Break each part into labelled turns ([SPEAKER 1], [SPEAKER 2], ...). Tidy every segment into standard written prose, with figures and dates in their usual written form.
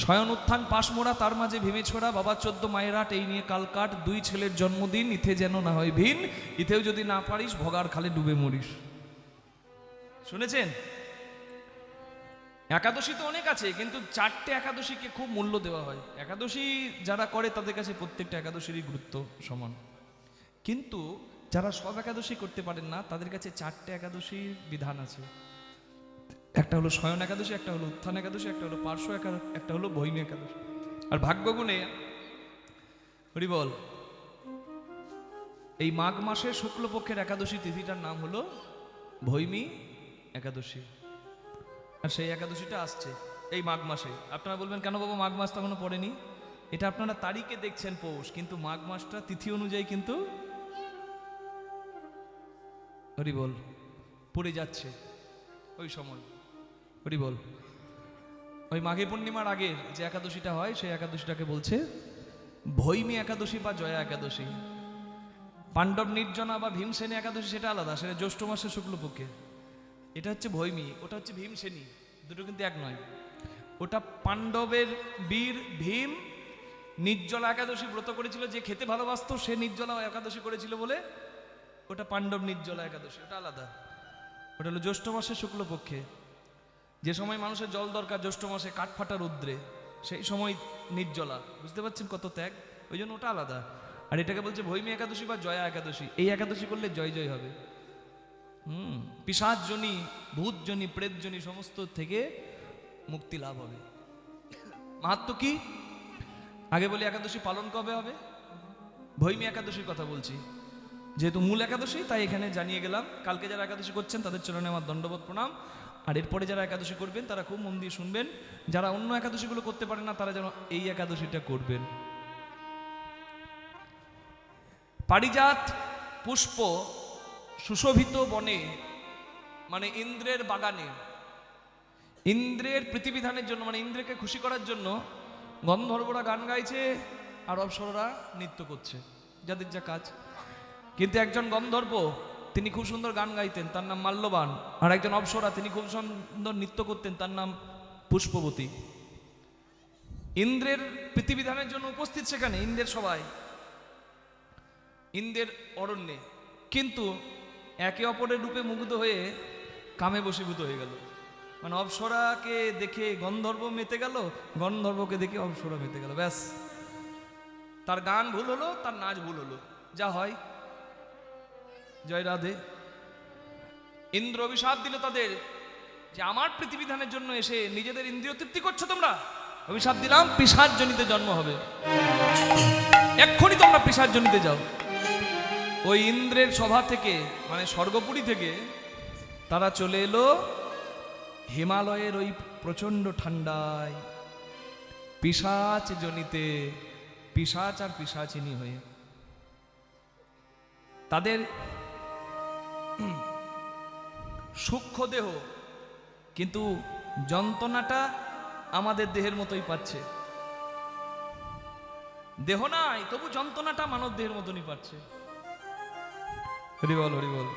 [SPEAKER 1] শয়ন উত্থান পাশ মোড়া, তার মাঝে ভীমে ছোড়া, বাবা 14 মায়ের আট, এই নিয়ে কাল কাট, 2 ছেলের জন্মদিন, ইথে যেন না হয় ভিন, ইথেও যদি না পারিস ভগার খালে ডুবে মরিস। শুনেছেন? একাদশী তো অনেক আছে, কিন্তু 4টে একাদশীকে খুব মূল্য দেওয়া হয়। একাদশী যারা করে তাদের কাছে প্রত্যেকটা একাদশীরই গুরুত্ব সমান। কিন্তু যারা সব একাদশী করতে পারেন না, তাদের কাছে 4টে একাদশীর বিধান আছে। একটা হলো শয়ন একাদশী, একটা হলো উত্থান একাদশী, একটা হলো পার্শ্ব একাদশী, একটা হলো ভৈমী একাদশী। আর ভাগ্যগুণে হরি বল, এই মাঘ মাসের শুক্লপক্ষের একাদশী তিথিটার নাম হলো ভৈমী একাদশী। আর সেই একাদশীটা আসছে এই মাঘ মাসে। আপনারা বলবেন কেন বাবা মাঘ মাস তখনও পড়েনি? এটা আপনারা তারিখে দেখছেন পৌষ, কিন্তু মাঘ মাসটা তিথি অনুযায়ী কিন্তু হরি বল পড়ে যাচ্ছে ওই সময়। হরি বল, ওই মাঘী পূর্ণিমার আগে যে একাদশীটা হয় সেই একাদশীটাকে বলছে ভৈমী একাদশী বা জয়া একাদশী। পাণ্ডব নির্জনা বা ভীমসেনী একাদশী সেটা আলাদা, সেটা জ্যৈষ্ঠ মাসের শুক্লপক্ষে। এটা হচ্ছে ভৈমী, ওটা হচ্ছে ভীমসেনী, দুটো কিন্তু এক নয়। ওটা পাণ্ডবের বীর ভীম নির্জলা একাদশী ব্রত করেছিল, যে খেতে ভালোবাসতো সে নির্জলা একাদশী করেছিল বলে ওটা পাণ্ডব নির্জলা একাদশী, ওটা আলাদা। ওটা হলো জ্যৈষ্ঠ মাসের শুক্লপক্ষে, যে সময় মানুষের জল দরকার, জ্যৈষ্ঠ মাসে কাঠ ফাটা রৌদ্রে, সেই সময় নির্জলা। বুঝতে পারছেন কত ত্যাগ? ওই জন্য ওটা আলাদা। আর এটাকে বলছে ভৈমী একাদশী বা জয়া একাদশী। এই একাদশী করলে জয় জয় হবে। পিশাচজনী, ভূতজনী, প্রেতজনী সমস্ত থেকে মুক্তি লাভ হবে। মাহাত্ম্য কি? আগে বলি একাদশী পালন কবে হবে। ভৈমী একাদশীর কথা বলছি, যেহেতু মূল একাদশী তাই এখানে জানিয়ে গেলাম। কালকে যারা একাদশী করছেন তাদের চরণে আমার দণ্ডবোধ প্রণাম। আর এরপরে যারা একাদশী করবেন তারা খুব মন দিয়ে শুনবেন। যারা অন্য একাদশীগুলো করতে পারেন না তারা যেন এই একাদশীটা করবেন। পারিজাত পুষ্প সুশোভিত বনে, মানে ইন্দ্রের বাগানে, ইন্দ্রের প্রীতিবিধানের জন্য, মানে ইন্দ্রকে খুশি করার জন্য গন্ধর্বরা গান গাইছে আর অপ্সররা নৃত্য করছে, যাদের যা কাজ। কিন্তু একজন গন্ধর্ব তিনি খুব সুন্দর গান গাইতেন, তার নাম মাল্যবান। আর একজন অপ্সরা তিনি খুব সুন্দর নৃত্য করতেন, তার নাম পুষ্পবতী। ইন্দ্রের প্রীতিবিধানের জন্য উপস্থিত সেখানে ইন্দ্রের সবাই, ইন্দ্রের অরণ্যে, কিন্তু একে অপরের রূপে মুগ্ধ হয়ে কামে বশীভূত হয়ে গেল। মানে অপ্সরাকে দেখে গন্ধর্ব মেতে গেল, গন্ধর্বকে দেখে অপ্সরা মেতে গেল, ব্যাস। তার গান ভুল হলো, তার নাচ ভুল হলো, যা হয়। জয় রাধে। ইন্দ্র অভিশাপ দিল তাদের যে আমার প্রীতিবিধানের জন্য এসে নিজেদের ইন্দ্রিয় তৃপ্তি করছো তোমরা, অভিশাপ দিলাম পিশাচ জনিতে জন্ম হবে, এক্ষুনি তোমরা পিশাচ জনিতে যাও। ওই ইন্দ্রের সভা থেকে, মানে স্বর্গপুরী থেকে তারা চলে এলো হিমালয়ের ওই প্রচন্ড ঠান্ডায়, পিশাচ জনিতে, পিশাচ আর পিশাচিনী হয়ে। তাদের সূক্ষ্ম দেহ, কিন্তু যন্ত্রণাটা আমাদের দেহের মতোই পাচ্ছে। দেহ নাই তবু যন্ত্রণাটা মানব দেহের মতনই পাচ্ছে। হরি বল, হরি বল।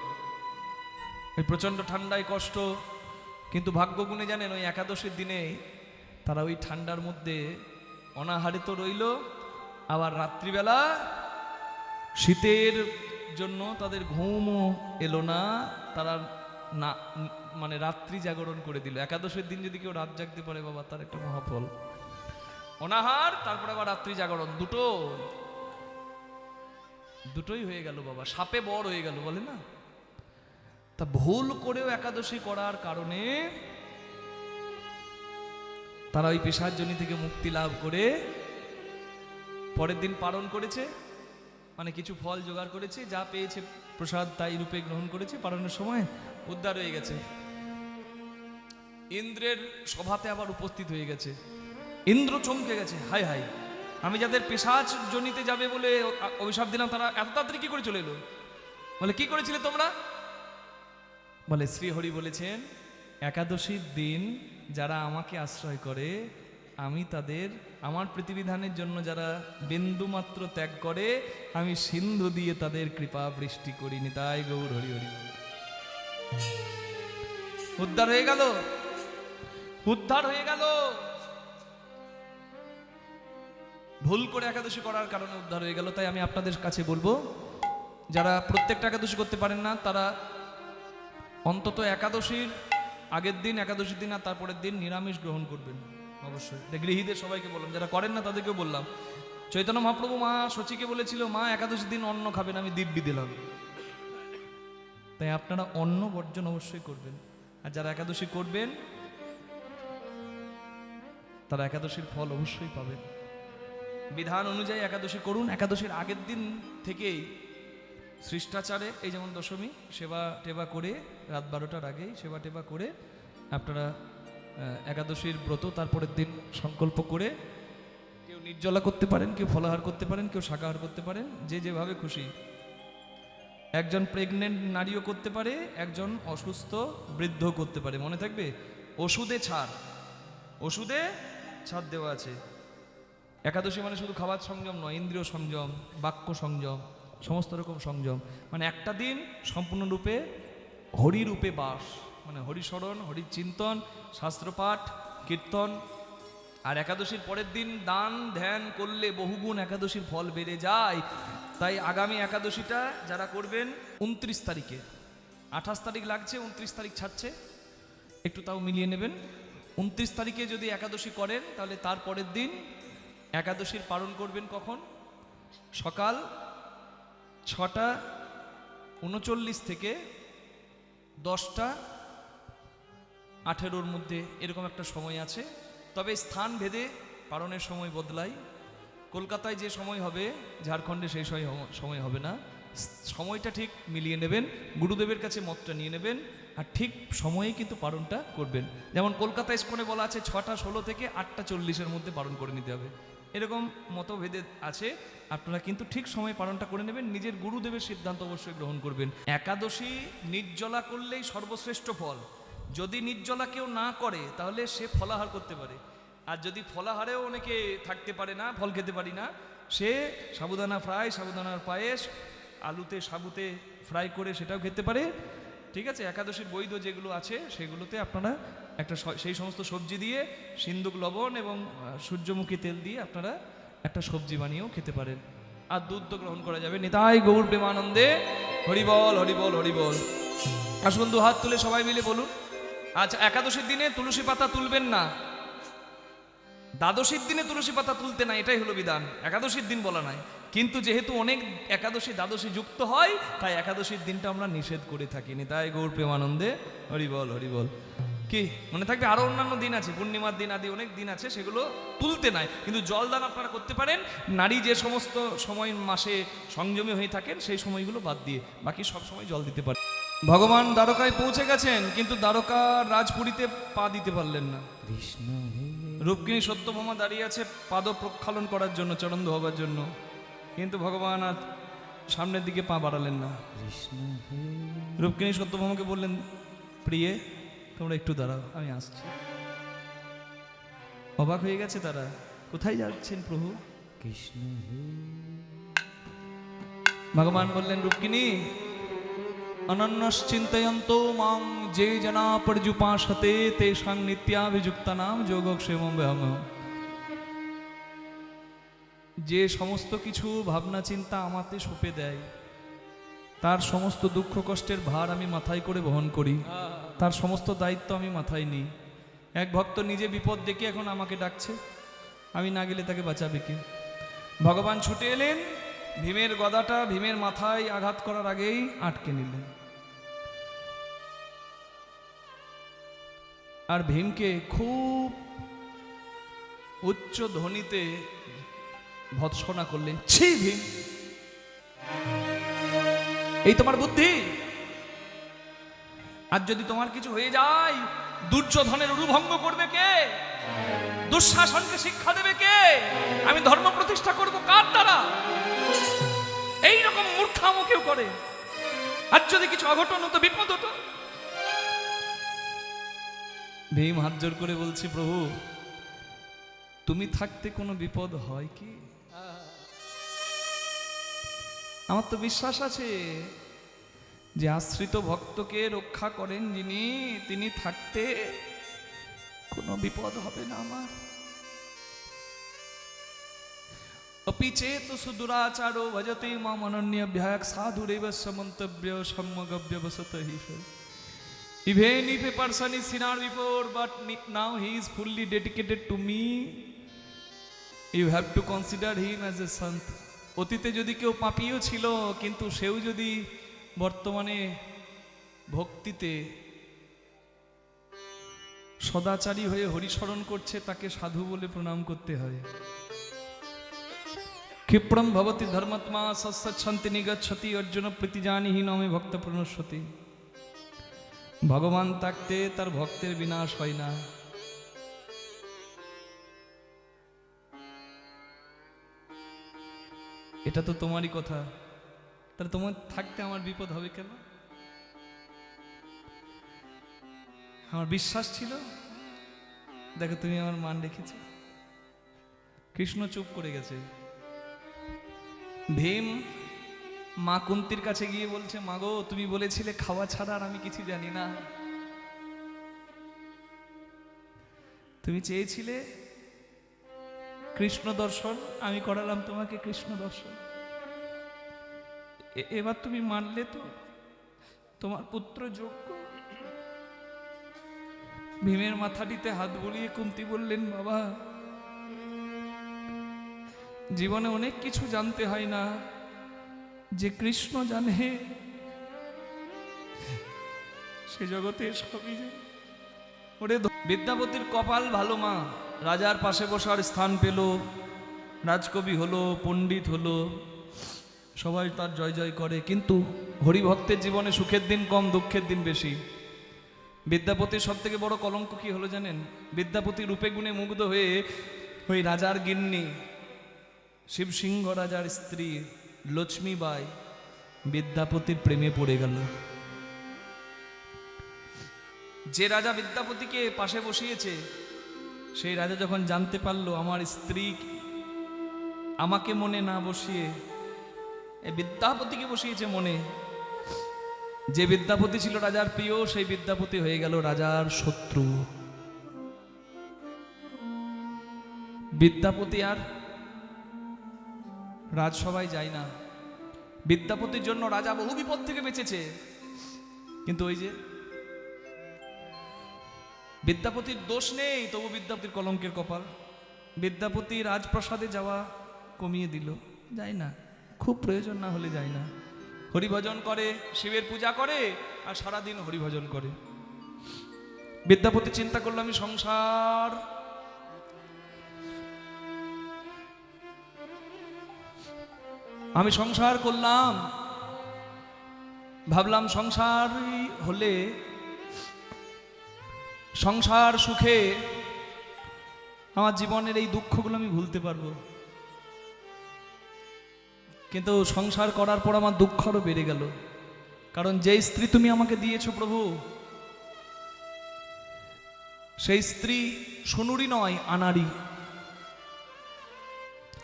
[SPEAKER 1] এই প্রচন্ড ঠান্ডায় কষ্ট, কিন্তু ভাগ্যগুণে জানেন ওই একাদশীর দিনে তারা ওই ঠান্ডার মধ্যে অনাহারিত রইল। আবার রাত্রিবেলা শীতের জন্য তাদের ঘুমও এলো না, তারা না মানে রাত্রি জাগরণ করে দিল। একাদশীর দিন যদি কেউ রাত জাগতে পারে বাবা, তার একটা মহাফল। অনাহার, তারপরে আবার রাত্রি জাগরণ, দুটোই হয়ে গেল বাবা। সাপে বর হয়ে গেল বলে না। তা ভুল করেও একাদশী করার কারণে তারা ওই পিশাচজনী থেকে মুক্তি লাভ করে পরের দিন পালন করেছে, মানে কিছু ফল জোগাড় করেছে, যা পেয়েছে প্রসাদ তাই রূপে গ্রহণ করেছে, পালনের সময় উদ্ধার হয়ে গেছে। ইন্দ্রের সভাতে আবার উপস্থিত হয়ে গেছে। ইন্দ্র চমকে গেছে, হাই হাই, আমি যাদের পিশাচ জনিতে যাবে বলে অভিশাপ দিলাম তারা এত তাড়াতাড়ি কি করে চলে এলো? বলে কি করেছিলে তোমরা? বলে শ্রীহরি বলেছেন একাদশীর দিন যারা আমাকে আশ্রয় করে, আমি তাদের, আমার প্রীতিবিধানের জন্য যারা বিন্দুমাত্র ত্যাগ করে, আমি সিন্ধু দিয়ে তাদের কৃপা বৃষ্টি করিনি। তাই গৌর হরি হরি। উদ্ধার হয়ে গেল, উদ্ধার হয়ে গেল। ভুল করে একাদশী করার কারণে উদ্ধার হয়ে গেল। তাই আমি আপনাদের কাছে বলবো, যারা প্রত্যেকটা একাদশী করতে পারেন না তারা অন্তত একাদশীর আগের দিন, একাদশীর দিন আর তারপরের দিন নিরামিষ গ্রহণ করবেন অবশ্যই। এটা গৃহীদের সবাইকে বললাম, যারা করেন না তাদেরকেও বললাম। চৈতন্য মহাপ্রভু মা শচীকে বলেছিল, মা একাদশীর দিন অন্ন খাবেন, আমি দিব্যি দিলাম। তাই আপনারা অন্ন বর্জন অবশ্যই করবেন। আর যারা একাদশী করবেন তারা একাদশীর ফল অবশ্যই পাবেন। বিধান অনুযায়ী একাদশী করুন। একাদশীর আগের দিন থেকেই শিষ্টাচারে, এই যেমন দশমী, সেবা টেবা করে রাত 12টার আগেই সেবা টেবা করে আপনারা একাদশীর ব্রত তারপরের দিন সংকল্প করে কেউ নির্জলা করতে পারেন, কেউ ফলাহার করতে পারেন, কেউ শাকাহার করতে পারেন, যে যেভাবে খুশি। একজন প্রেগনেন্ট নারীও করতে পারে, একজন অসুস্থ বৃদ্ধ করতে পারে। মনে থাকবে, ওষুধে ছাড়, ওষুধে ছাড় দেওয়া আছে। একাদশী মানে শুধু খাবার সংযম নয়, ইন্দ্রিয় সংযম, বাক্য সংযম, সমস্ত রকম সংযম। মানে একটা দিন সম্পূর্ণরূপে হরিরূপে বাস, মানে হরিস্মরণ, হরির চিন্তন, শাস্ত্রপাঠ, কীর্তন। আর একাদশীর পরের দিন দান ধ্যান করলে বহুগুণ একাদশীর ফল বেড়ে যায়। তাই আগামী একাদশীটা যারা করবেন 29 তারিখে, 28 তারিখ লাগছে, 29 তারিখ ছাড়ছে, একটু তাও মিলিয়ে নেবেন। 29 তারিখে যদি একাদশী করেন তাহলে তার পরের দিন একাদশীর পালন করবেন কখন? সকাল 6:39 থেকে 10:18 মধ্যে, এরকম একটা সময় আছে। তবে স্থান ভেদে পালনের সময় বদলায়। কলকাতায় যে সময় হবে, ঝাড়খণ্ডে সেই সময় হবে না। সময়টা ঠিক মিলিয়ে নেবেন, গুরুদেবের কাছে মতটা নিয়ে নেবেন, আর ঠিক সময়ে কিন্তু পালনটা করবেন। যেমন কলকাতা ইস্কনে বলা আছে 6:16 থেকে 8:40 মধ্যে পালন করে নিতে হবে। এরকম মতভেদে আছে, আপনারা কিন্তু ঠিক সময় পালনটা করে নেবেন। নিজের গুরুদেবের সিদ্ধান্ত অবশ্যই গ্রহণ করবেন। একাদশী নির্জলা করলেই সর্বশ্রেষ্ঠ ফল। যদি নির্জলা কেউ না করে তাহলে সে ফলাহার করতে পারে। আর যদি ফলাহারেও অনেকে থাকতে পারে না, ফল খেতে পারি না, সে সাবুদানা ফ্রাই, সাবুদানার পায়েস, আলুতে সাবুতে ফ্রাই করে সেটাও খেতে পারে। ঠিক আছে, একাদশীর বৈধ যেগুলো আছে সেগুলোতে আপনারা একটা সেই সমস্ত সবজি দিয়ে, সিন্দুক লবণ এবং সূর্যমুখী তেল দিয়ে আপনারা একটা সবজি বানিয়েও খেতে পারেন। আর দুধ তো গ্রহণ করা যাবে। নিতাই গৌর প্রেমানন্দে হরিবল হরিবল হরিবল। আসুন দু হাত তুলে সবাই মিলে বলুন। আচ্ছা, একাদশীর দিনে তুলসী পাতা তুলবেন না, দ্বাদশীর দিনে তুলসী পাতা তুলতে না, এটাই হলো বিধান। একাদশীর দিন বলা নাই, কিন্তু যেহেতু অনেক একাদশী দ্বাদশী যুক্ত হয় তাই একাদশীর দিনটা আমরা নিষেধ করে থাকি। নিতাই গৌর প্রেমানন্দে হরিবল হরিবল। কি মনে থাকবে, আরো অন্যান্য দিন আছে, পূর্ণিমার দিন আদি অনেক দিন আছে, সেগুলো তুলতে নাই। কিন্তু জলদান আপনারা করতে পারেন। নারী যে সমস্ত সময় মাসে সংযমী হয়ে থাকেন সেই সময়গুলো বাদ দিয়ে বাকি সব সময় জল দিতে পারেন। ভগবান দ্বারকায় পৌঁছে গেছেন, কিন্তু দ্বারকার রাজপুরীতে পা দিতে পারলেন না। কৃষ্ণ রূপকিনী সত্যভামা দাঁড়িয়ে আছে পাদ প্রক্ষালন করার জন্য, চরণ ধোয়াবার জন্য, কিন্তু ভগবান আর সামনের দিকে পা বাড়ালেন না। রূপকিনী সত্যভামাকে বললেন, প্রিয়ে তোমরা একটু দাঁড়াও, আমি আসছি। অবাক হয়ে গেছে তারা, কোথায় যাচ্ছেন প্রভু? কৃষ্ণ। ভগবান বললেন, রূপকিনী অনন্যশ্চিন্তয়ন্তো মাং যে জনা পর্যুপাসতে তেষাং নিত্যাভিযুক্তানাম যোগক্ষেমং ব্যায়ামঃ। যে সমস্ত কিছু ভাবনা চিন্তা আমাতে সঁপে দেয়, তার সমস্ত দুঃখ কষ্টের ভার আমি মাথায় করে বহন করি, তার সমস্ত দায়িত্ব আমি মাথায় নিই। এক ভক্ত নিজে বিপদ দেখে এখন আমাকে ডাকছে, আমি না গেলে তাকে বাঁচাবে কে? ভগবান ছুটে এলেন, ভীমের গদাটা ভীমের মাথায় আঘাত করার আগেই আটকে নিলেন, আর ভীমকে খুব উচ্চ ধ্বনিতে ভৎসনা করলেন। ছি ভীম, এই তোমার বুদ্ধি? আর যদি তোমার কিছু হয়ে যায়, দুর্যোধনের উরুভঙ্গ করবে কে? দুঃশাসনকে শিক্ষা দেবে কে? আমি ধর্ম প্রতিষ্ঠা করব কার দ্বারা? এইরকম মূর্খামো কেউ করে। আর যদি কিছু অঘটন হতো, বিপদ হতো? ভীম হাত জোর করে বলছি, প্রভু তুমি থাকতে কোনো বিপদ হয় কি? আমার তো বিশ্বাস আছে যে আশ্রিত ভক্তকে রক্ষা করেন যিনি, তিনি থাকতে কোনো বিপদ হবে না আমার। अपि चेत् सुदुराचारो भजते माम् अनन्यभ्याक् साधुरेव समन्तव्य सम्यगव्यवसतः हि सः। Even if a person is sinner before, but now he is fully dedicated to me, you have to consider him as a sant. অতীতে যদি কেউ পাপীও ছিল কিন্তু সেও যদি বর্তমানে ভক্তিতে সদাচারী হয়ে হরিস্মরণ করছে, তাকে সাধু বলে প্রণাম করতে হয়। ক্ষিপ্রম ভবতি ধর্মাত্মা সৎসচ্ছন্তি নিগচ্ছতি অর্জুন প্রীতিজানিহি নমে ভক্ত প্রণশ্যতি। ভগবান থাকতে তার ভক্তের বিনাশ হয় না। এটা তো তোমারই কথা, তাহলে তোমার থাকতে আমার বিপদ হবে কেন? আমার বিশ্বাস ছিল, দেখো তুমি আমার মান রেখেছ। কৃষ্ণ চুপ করে গেছে। ভীম মা কুন্তির কাছে গিয়ে বলছে, মা গো, তুমি বলেছিলে খাওয়া ছাড়া আর আমি কিছু জানি না। তুমি চেয়েছিলে কৃষ্ণ দর্শন, আমি করালাম তোমাকে কৃষ্ণ দর্শন। এবার তুমি মানলে তো তোমার পুত্র যোগ্য। ভীমের মাথাটিতে হাত বুলিয়ে কুন্তি বললেন, বাবা, জীবনে অনেক কিছু জানতে হয় না, যে কৃষ্ণ জানে সে জগতে সবই জানে। ওরে বিদ্যাপতির কপাল ভালো, মা রাজার পাশে বসার স্থান পেল, রাজকবি হলো, পণ্ডিত হলো, সবাই তার জয় জয় করে। কিন্তু হরিভক্তের জীবনে সুখের দিন কম, দুঃখের দিন বেশি। বিদ্যাপতির সব থেকে বড় কলঙ্ক কি হলো জানেন? বিদ্যাপতি রূপে গুণে মুগ্ধ হয়ে ওই রাজার গিন্নি শিবসিংহ রাজার স্ত্রী লক্ষ্মীবাই বিদ্যাপতির প্রেমে পড়ে গেল। যে রাজা বিদ্যাপতিকে পাশে বসিয়েছে, সেই রাজা যখন জানতে পারলো আমার স্ত্রী আমাকে মনে না বসিয়ে এই বিদ্যাপতিকে বসিয়েছে মনে, যে বিদ্যাপতি ছিল রাজার প্রিয়, সেই বিদ্যাপতি হয়ে গেল রাজার শত্রু। বিদ্যাপতি আর রাজসভায় যায় না। বিদ্যাপতির জন্য রাজা বহু বিপদ থেকে বেঁচেছে, কিন্তু ওই যে বিদ্যাপতির দোষ নেই, তবু বিদ্যাপতির কলঙ্কের কপাল। বিদ্যাপতি রাজপ্রাসাদে যাওয়া কমিয়ে দিল, যায় না, খুব প্রয়োজন না হলে যায় না। হরিভজন করে, শিবের পূজা করে, আর সারাদিন হরিভজন করে। বিদ্যাপতি চিন্তা করলো, আমি সংসার করলাম, ভাবলাম সংসার হলে সংসার সুখে আমার জীবনের এই দুঃখগুলো আমি ভুলতে পারবো। কিন্তু সংসার করার পর আমার দুঃখ আরো বেড়ে গেল। কারণ যে স্ত্রী তুমি আমাকে দিয়েছো প্রভু, সেই স্ত্রী সোনুরি নয়, আনাড়ি।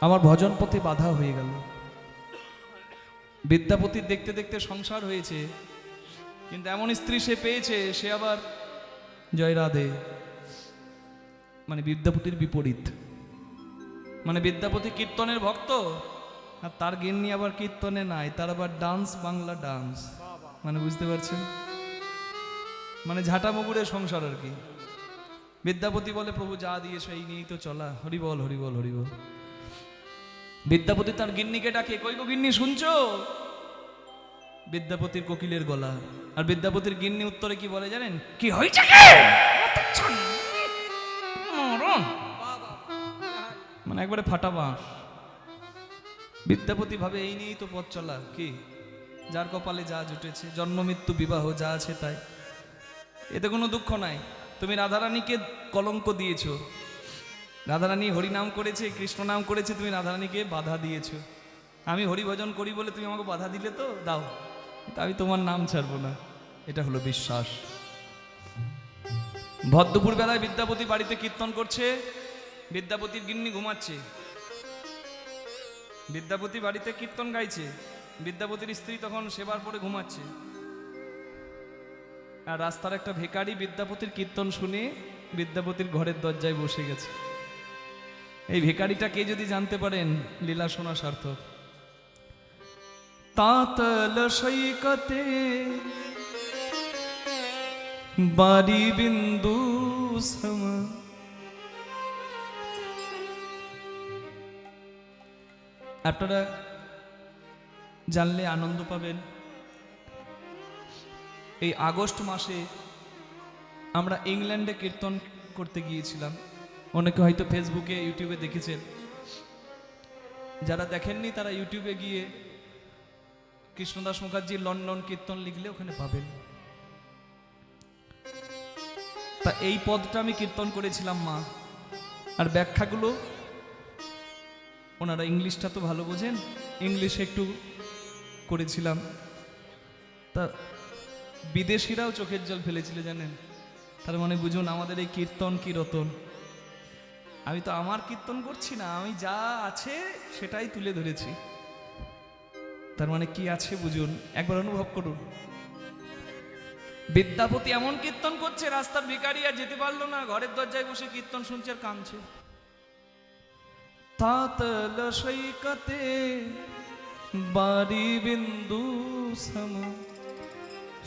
[SPEAKER 1] আমার ভজন পথে বাধা হয়ে গেল। বিদ্যাপতির দেখতে দেখতে সংসার হয়েছে, কিন্তু এমন স্ত্রী সে পেয়েছে, সে আবার জয় রাধে, মানে বিদ্যাপতির বিপরীত। মানে বিদ্যাপতি কীর্তনের ভক্ত, আর তার গিন্নি আবার কীর্তনে নাই, তার আবার ডান্স, বাংলা ডান্স। মানে বুঝতে পারছেন, মানে ঝাঁটা মুগুরের সংসার আর কি। বিদ্যাপতি বলে, প্রভু যা দিয়েছো এই নিয়েই তো চলা, হরিবল হরিবল হরিবল। বিদ্যাপতি তার গিন্নিকে ডাকে, কই গো গিন্নি শুনছো? বিদ্যাপতির কোকিলের গলা। আর বিদ্যাপতির গিন্নি উত্তরে কি বলে জানেন? কি হয়েছে, মানে একবারে ফাটা বাঁশ। বিদ্যাপতি ভাবে এই নিয়েই তো পথ চলা, কি যার কপালে যা জুটেছে, জন্ম মৃত্যু বিবাহ যা আছে তাই, এতে কোনো দুঃখ নাই। তুমি রাধারানীকে কলঙ্ক দিয়েছো, রাধারানী হরি নাম করেছে, কৃষ্ণ নাম করেছে, তুমি রাধারানীকে বাধা দিয়েছো। আমি হরি ভজন করি বলে তুমি আমাকে বাধা দিলে, তো দাও, আমি তোমার নাম ছাড়বো না। এটা হলো বিশ্বাস। ভদ্রপুর বেলায় বিদ্যাপতি বাড়িতে কীর্তন করছে, বিদ্যাপতির গিন্নি ঘুমাচ্ছে। বিদ্যাপতি বাড়িতে কীর্তন গাইছে, বিদ্যাপতির স্ত্রী তখন সেবার পরে ঘুমাচ্ছে। আর রাস্তার একটা ভিখারি বিদ্যাপতির কীর্তন শুনে বিদ্যাপতির ঘরের দরজায় বসে গেছে। এই ভিখারিটাকে যদি জানতে পারেন লীলা শোনা সার্থক। তাতল সৈকতে বারি বিন্দু সম, আপনারা জানলে আনন্দ পাবেন। এই আগস্ট মাসে আমরা ইংল্যান্ডে কীর্তন করতে গিয়েছিলাম। অনেকে হয়তো ফেসবুকে ইউটিউবে দেখেছেন, যারা দেখেননি তারা ইউটিউবে গিয়ে কৃষ্ণদাস মুখার্জি লন্ডন কীর্তন লিখলে ওখানে পাবেন। তা এই পদটা আমি কীর্তন করেছিলাম মা, আর ব্যাখ্যাগুলো ওনারা ইংলিশটা তো ভালো বোঝেন, ইংলিশে একটু করেছিলাম। তা বিদেশিরাও চোখের জল ফেলেছিল জানেন। তার মানে বুঝুন আমাদের এই কীর্তন কি রতন। আমি তো আমার কীর্তন করছি না, আমি যা আছে সেটাই তুলে ধরেছি। তার মানে কি আছে বুঝুন, একবার অনুভব করুন। বিদ্যাপতি এমন কীর্তন করছে, রাস্তার ভিখারি আর যেতে পারলো না, ঘরের দরজায় বসে কীর্তন শুনছে আর কাঁদছে। তাতল সৈকতে বারি বিন্দু সম,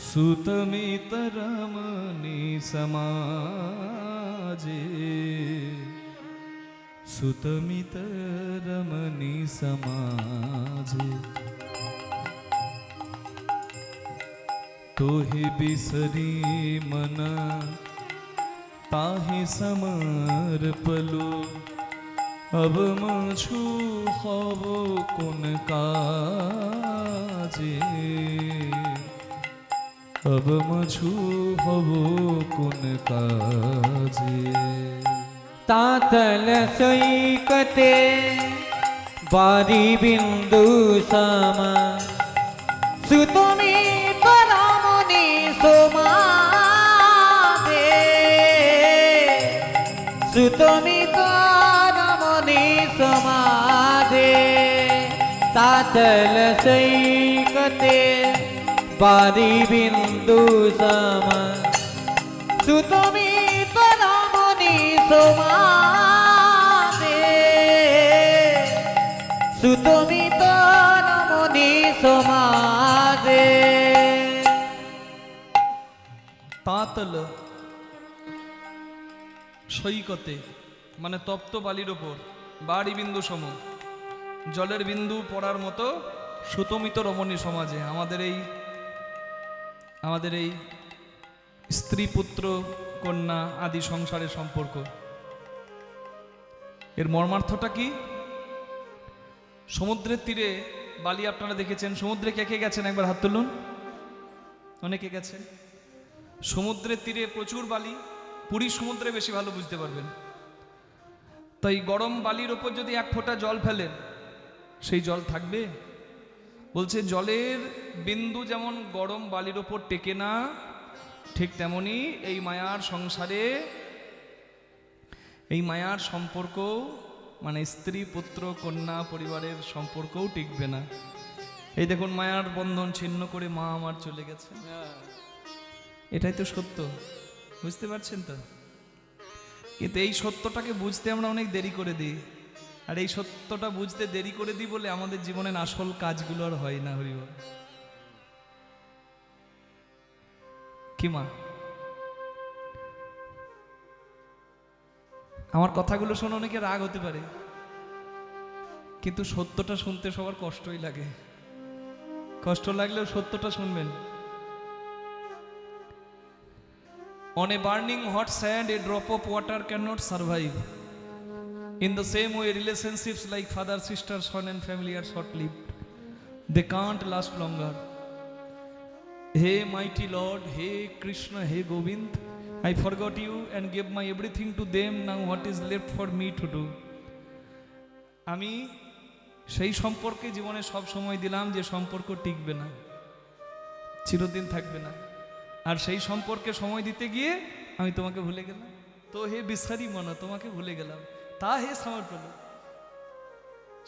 [SPEAKER 1] সুতমিত রমণী সমাজে, সুতমিত রমণী সমাজে, তোহে বিসরি মন তাহে সমর্পলো, अब मछु हब कोन काजे, अब मछु हब कोन काजे।
[SPEAKER 2] तातल सैकते बारी बिंदु सम, सुतमी परमनि सोमादे, सुतमी समाधे, तातल सैकते बारी बिंदु सम, सुतमित रमणि समाधे, सुतमित रमणि समाधे।
[SPEAKER 1] तातल সৈকতে মানে তপ্ত বালির ওপর, বাড়ি বিন্দু সম, জলের বিন্দু পড়ার মতো সুতমিত রমণী সমাজে। আমাদের এই স্ত্রী পুত্র কন্যা আদি সংসারের সম্পর্ক, এর মর্মার্থটা কি? সমুদ্রের তীরে বালি আপনারা দেখেছেন, সমুদ্রে কে কে গেছেন একবার হাত তুলুন। অনেকে গেছেন। সমুদ্রের তীরে প্রচুর বালি, পুরী সমুদ্রে বেশি ভালো বুঝতে পারবেন। তাই গরম বালির ওপর যদি এক ফোঁটা জল ফেলেন, সেই জল থাকবে? বলছে জলের বিন্দু যেমন গরম বালির ওপর টেকে না, ঠিক তেমনি এই মায়ার সংসারে এই মায়ার সম্পর্ক মানে স্ত্রী পুত্র কন্যা পরিবারের সম্পর্কও টিকবে না। এই দেখুন মায়ার বন্ধন ছিন্ন করে মা আমার চলে গেছে, এটাই তো সত্য। বুঝতে পারছেন তো? কিন্তু এই সত্যটাকে বুঝতে আমরা অনেক দেরি করে দিই, আর এই সত্যটা বুঝতে দেরি করে দিই বলে আমাদের জীবনের আসল কাজগুলো আর হয় না। হরিবল কি মা? আমার কথাগুলো শুনে অনেকে রাগ হতে পারে, কিন্তু সত্যটা শুনতে সবার কষ্টই লাগে। কষ্ট লাগলেও সত্যটা শুনবেন। On a burning hot sand, a drop of water cannot survive. In the same way, relationships like father, sister, son and family are short-lived. They can't last longer. Hey mighty Lord, hey Krishna, hey Govind, I forgot you and gave my everything to them. Now what is left for me to do? আমি সেই সম্পর্কে জীবনে সব সময় দিলাম যে সম্পর্ক টিকবে না, চিরদিন থাকবে না। আর সেই সম্পর্কে সময় দিতে গিয়ে আমি তোমাকে ভুলে গেলাম। তো হে বিসারি মনা, তোমাকে ভুলে গেলাম। তা হে সমর্পণ,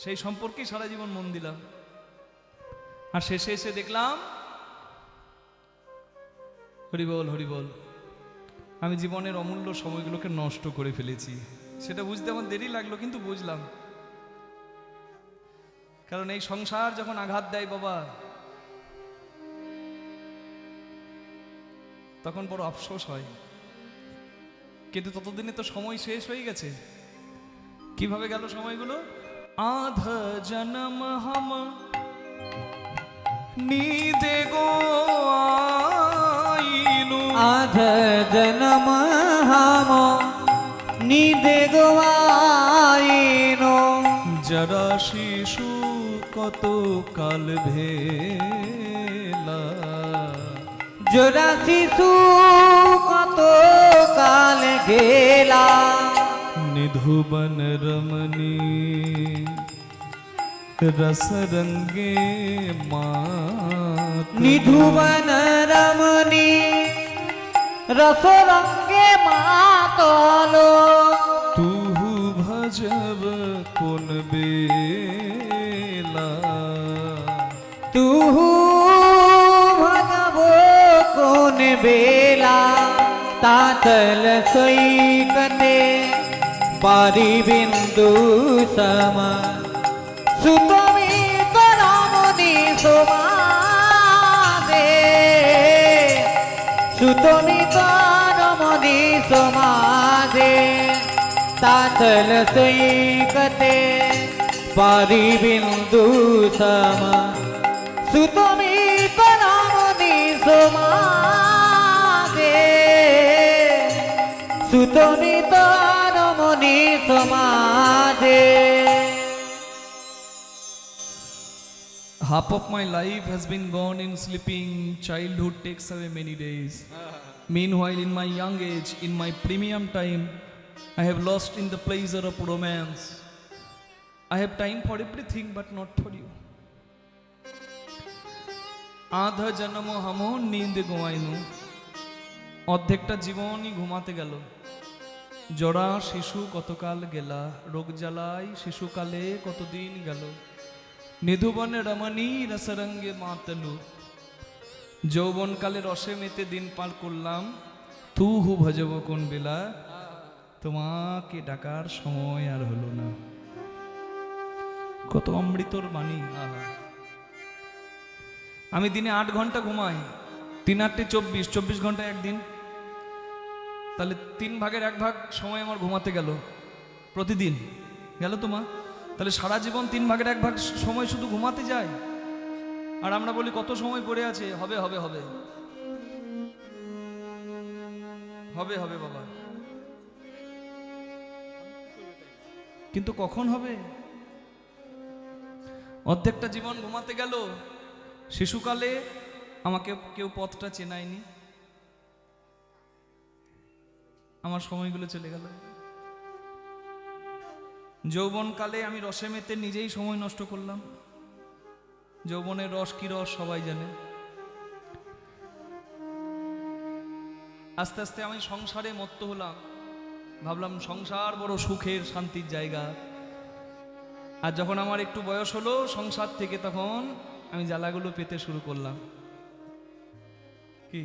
[SPEAKER 1] সেই সম্পর্কে সারা জীবন মন দিলাম। আর শেষে এসে দেখলাম হরিবল হরিবল, আমি জীবনের অমূল্য সময়গুলোকে নষ্ট করে ফেলেছি। সেটা বুঝতে আমার দেরি লাগলো, কিন্তু বুঝলাম। কারণ এই সংসার যখন আঘাত দেয় বাবা, তখন বড় আফসোস হয়। কিন্তু ততদিনে তো সময় শেষ হয়ে গেছে। কিভাবে গেল সময়গুলো? আধ জনম হাম नीदे गो आईनु
[SPEAKER 2] আধ জনম হাম নিদে গোয়াইনো
[SPEAKER 1] जरा शिशु कत काल भेला
[SPEAKER 2] জোড়া শিশু কত কাল গেলা
[SPEAKER 1] निधुबन रमणी रस रंगे मात
[SPEAKER 2] নিধুবন রমণী রস রঙ্গে মাতলো
[SPEAKER 1] तू भजब कोन बेला
[SPEAKER 2] তুহু ভগব কোন বেলা তাতল সৈকতে পারিবিন্দু সম সুতমি করমনি সমাদে সুতমি করমনি সমাদে তাতল সৈকতে পারিবিন্দু সম সুতমি করমনি সমাদে সুতমি করমনি সমাদে
[SPEAKER 1] Half of my life has been gone in sleeping. Childhood takes away many days. Meanwhile, in my young age, in my premium time, I have lost in the pleasure of romance. I have time for everything, but not for you. আধা জন্ম হামো নিন্দ গোয়াইনু, অর্ধেকটা জীবনই ঘুমাতে গেল। জরা শিশু কতকাল গেলা, রোগ জ্বালাই শিশুকালে কতদিন গেল। নিধুবন রমণী রসরঙ্গে মাতলু, যৌবনকালে রসে মেতে দিন পার করলাম। তু হু ভজব কোন বেলা, তোমাকে ডাকার সময় আর হলো না। কত অমৃতর বাণী। আহা, আমি দিনে 8 ঘন্টা ঘুমাই, 3 8 24, 24 ঘন্টা একদিন, তাহলে 3 ভাগের 1 ভাগ সময় আমার ঘুমাতে গেল প্রতিদিন। গেল তো মা? তাহলে সারা জীবন 3 ভাগের 1 ভাগ সময় শুধু ঘুমাতে যায়। আর আমরা বলি কত সময় পড়ে আছে, হবে হবে হবে হবে হবে বাবা, কিন্তু কখন হবে? অর্ধেকটা জীবন ঘুমাতে গেল। শিশুকালে আমাকে কেউ পথটা চেনায়নি, আমার সময়গুলো চলে গেল। যৌবনকালে আমি রসে মেতে নিজেই সময় নষ্ট করলাম। যৌবনের রস কি রস সবাই জানে। আস্তে আস্তে আমি সংসারে মত্ত হলাম, ভাবলাম সংসার বড় সুখের শান্তির জায়গা। আর যখন আমার একটু বয়স হলো সংসার থেকে, তখন আমি জ্বালাগুলো পেতে শুরু করলাম। কি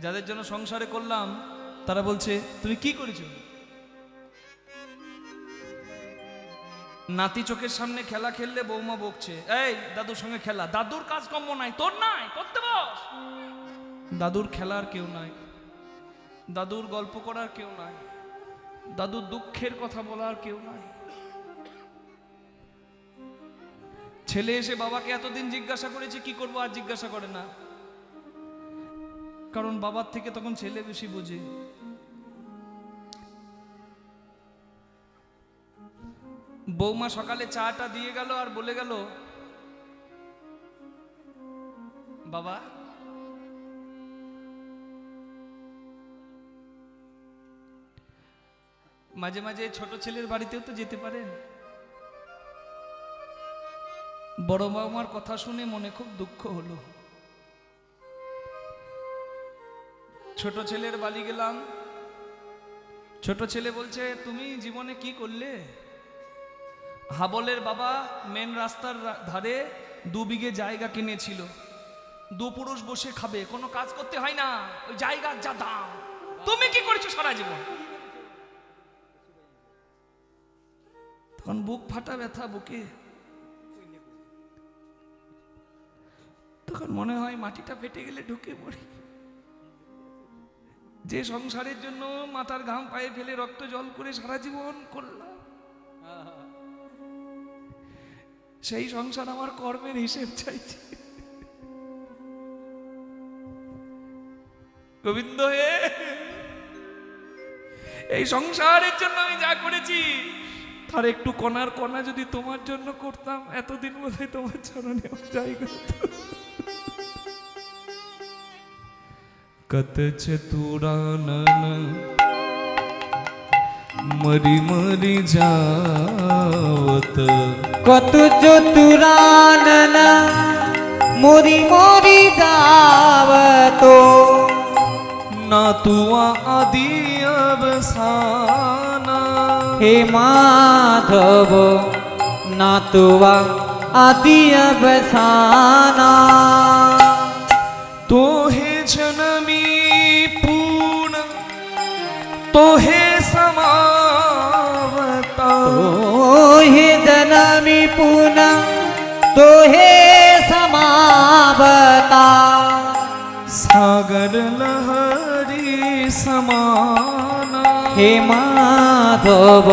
[SPEAKER 1] যাদের জন্য সংসারে করলাম তারা বলছে তুমি কি করেছো? নাতি চোখের সামনে খেলা খেললে বৌমা বকছে, এই দাদুর সঙ্গে খেলা, দাদুর কাজকর্ম নাই, তোর নাই, করতে বস। দাদুর খেলার কেউ নাই, দাদুর গল্প করার কেউ নাই, দাদুর দুঃখের কথা বলার কেউ নাই। ছেলে এসে বাবাকে এতদিন জিজ্ঞাসা করেছে কি করবো, আর জিজ্ঞাসা করে না, কারণ বাবার থেকে তখন ছেলে বেশি বোঝে। বৌমা সকালে চাটা দিয়ে গেল আর বলে গেল, বাবা মাঝে মাঝে ছোট ছেলের বাড়িতেও তো যেতে পারেন। বড় বৌমার কথা শুনে মনে খুব দুঃখ হলো। ছোট ছেলের বাড়ি গেলাম, ছোট ছেলে বলছে তুমি জীবনে কি করলে? হাবলের বাবা মেন রাস্তার ধারে 2 বিঘে জায়গা কিনেছিল, 2 পুরুষ বসে খাবে, কোনো কাজ করতে হয় না, ওই জায়গার যা দাম। তুমি কি করেছো সারা জীবন? তখন বুক ফাটা ব্যথা বুকে, তখন মনে হয় মাটিটা ফেটে গেলে ঢুকে পড়ি। যে সংসারের জন্য মাথার ঘাম পায়ে ফেলে রক্ত জল করে সারা জীবন করলাম, সেই সংসার আমার কর্মের হিসেব চাইছে। গোবিন্দ হে, এই সংসারের জন্য আমি যা করেছি তার একটু কণার কণা যদি তোমার জন্য করতাম, এতদিন বোধহয় তোমার চরণে জায়গা হতো। কত চতুরানন মরি মরি যাওত,
[SPEAKER 2] কত চতুরানন মরি মরি যাবতো,
[SPEAKER 1] না তুয়া আদি অবসানা।
[SPEAKER 2] হে মাধব না তুয়া আদি অবসানা।
[SPEAKER 1] তোহে জনমি পুন তোহে সমাবতা,
[SPEAKER 2] তোহে জনমি পুনঃ তোহে সমাবতা।
[SPEAKER 1] সাগর লহরি সমানা।
[SPEAKER 2] হে মাধব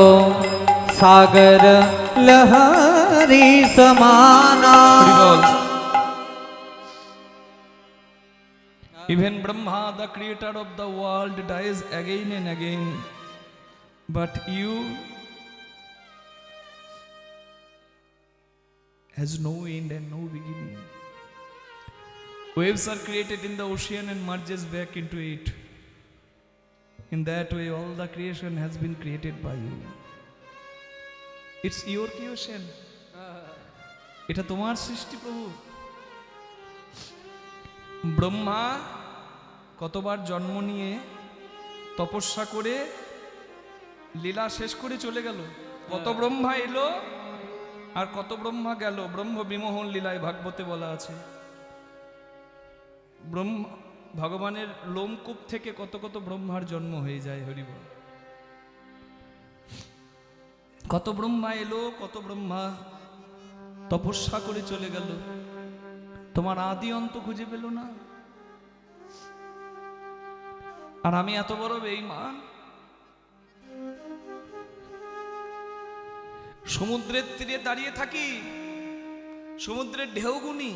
[SPEAKER 2] সাগর লহরি সমানা।
[SPEAKER 1] Even Brahma, the creator of the world, dies again and again. But you has no end and no beginning. Waves are created in the ocean and merges back into it. In that way, all the creation has been created by you. It's your creation. এটা তোমার সৃষ্টি প্রভু। ব্রহ্মা কতবার জন্ম নিয়ে তপস্যা করে লীলা শেষ করে চলে গেল। কত ব্রহ্মা এলো আর কত ব্রহ্মা গেল। ব্রহ্ম বিমোহন লীলায় ভাগবতে বলা আছে। ব্রহ্মা ভগবানের লোমকূপ থেকে কত কত ব্রহ্মার জন্ম হয়ে যায়। হরিবল। কত ব্রহ্মা এলো, কত ব্রহ্মা তপস্যা করে চলে গেল। তোমার আদি অন্ত খুঁজে পেল না। আর আমি এত বড় বেঈমান, সমুদ্রের তীরে দাঁড়িয়ে থাকি, সমুদ্রের ঢেউ গুনি,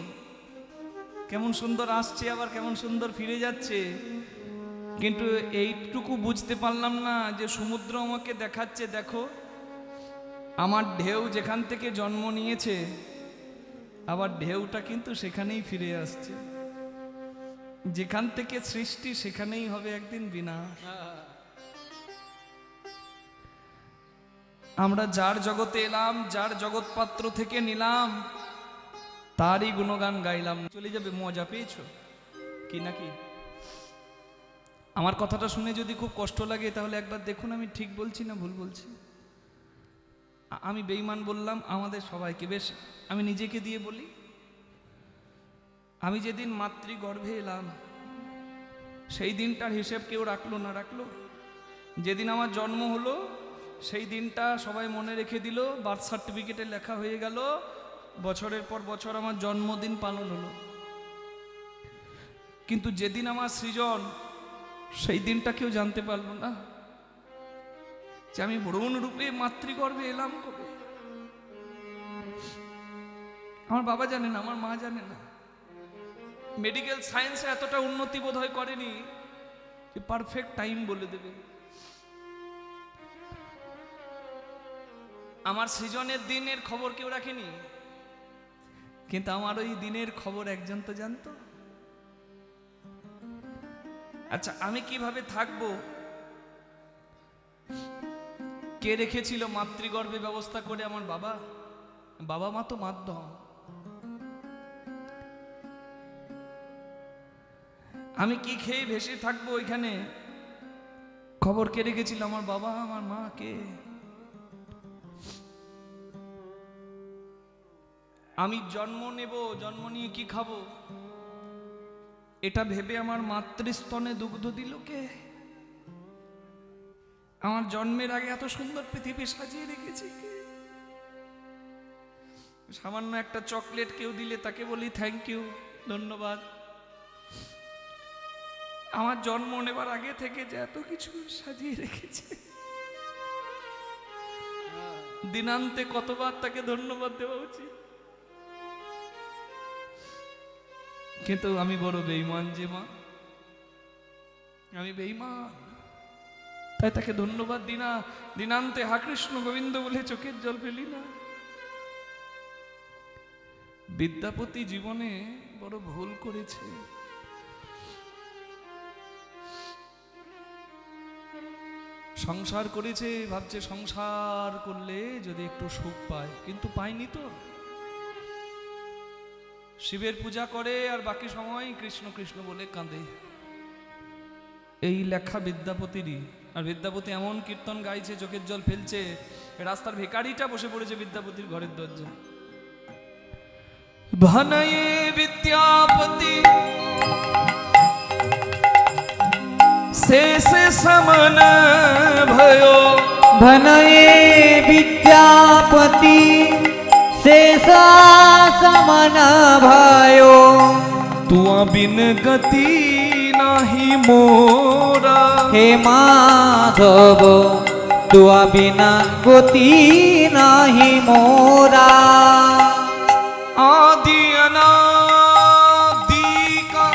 [SPEAKER 1] কেমন সুন্দর আসছে আবার কেমন সুন্দর ফিরে যাচ্ছে, কিন্তু এইটুকু বুঝতে পারলাম না যে সমুদ্র আমাকে দেখাচ্ছে, দেখো আমার ঢেউ যেখান থেকে জন্ম নিয়েছে আবার ঢেউটা কিন্তু সেখানেই ফিরে আসছে। যেখান থেকে সৃষ্টি সেখানেই হবে একদিন বিনাশ। আমরা যার জগতে এলাম, যার জগৎ পাত্র থেকে নিলাম, তারই গুণগান গাইলাম, চলে যাবে। মজা পেয়েছো কি নাকি? আমার কথাটা শুনে যদি খুব কষ্ট লাগে তাহলে একবার দেখুন আমি ঠিক বলছি না ভুল বলছি। আমি বেঈমান বললাম আমাদের সবাইকে, বেশ আমি নিজেকে দিয়ে বলি। আমি যেদিন মাতৃগর্ভে এলাম সেই দিনটার হিসেব কেউ রাখলো না রাখলো। যেদিন আমার জন্ম হলো সেই দিনটা সবাই মনে রেখে দিল, বার্থ সার্টিফিকেটে লেখা হয়ে গেল, বছরের পর বছর আমার জন্মদিন পালন হলো। কিন্তু যেদিন আমার সৃজন, সেই দিনটা কেউ জানতে পারলো না যে আমি ভ্রূণ রূপে মাতৃগর্ভে এলাম কবে। আমার বাবা জানে না, আমার মা জানে না। মেডিকেল সায়েন্সে এতটা উন্নতি বোধ হয় করেনি যে পারফেক্ট টাইম বলে দেবে। আমার সৃজনের দিনের খবর কেউ রাখেনি, কিন্তু আমার ওই দিনের খবর একজন তো জানতো। আচ্ছা আমি কিভাবে থাকবো, কে রেখেছিল মাতৃগর্ভে ব্যবস্থা করে? আমার বাবা। বাবা মা তো মাধ্যম। আমি কি খেয়ে ভেসে থাকবো ওইখানে, খবর কে রেখেছিল? আমার বাবা, আমার মা। কে? আমি জন্ম নেব, জন্ম নিয়ে কি খাবো এটা ভেবে আমার মাতৃস্তনে দুগ্ধ দিল কে? আমার জন্মের আগে এত সুন্দর পৃথিবী সাজিয়ে রেখেছে কে? সামান্য একটা চকলেট কেউ দিলে তাকে বলি থ্যাংক ইউ, ধন্যবাদ। আমার জন্ম নেবার আগে থেকে যে এত কিছু সাজিয়ে রেখেছে, দিনান্তে কতবার তাকে ধন্যবাদ দেওয়া উচিত। কিন্তু আমি বড় বেঈমান যে মা, আমি বেঈমান, তাই তাকে ধন্যবাদ দিই না। দিনান্তে হা কৃষ্ণ গোবিন্দ বলে চোখের জল ফেলি না। বিদ্যাপতি জীবনে বড় ভুল করেছে। সংসার করেছে, ভাবছে সংসার করলে যদি একটু সুখ পায়, কিন্তু পায়নি তো। শিবের পূজা করে আর বাকি সময় কৃষ্ণ কৃষ্ণ বলে কাঁদে। এই লেখা বিদ্যাপতিরই। আর বিদ্যাপতি এমন কীর্তন গাইছে, চোখের জল ফেলছে। রাস্তার ভিখারিটা বসে পড়েছে বিদ্যাপতির ঘরের দরজা। ভনয়ে বিদ্যাপতি शेष समन भयो,
[SPEAKER 2] भनये विद्यापति शेषा समन भयो।
[SPEAKER 1] तुआ बिन गति नाही मोरा,
[SPEAKER 2] हे माधव तुआ बिना गति नाही मोरा।
[SPEAKER 1] आदि अनादि का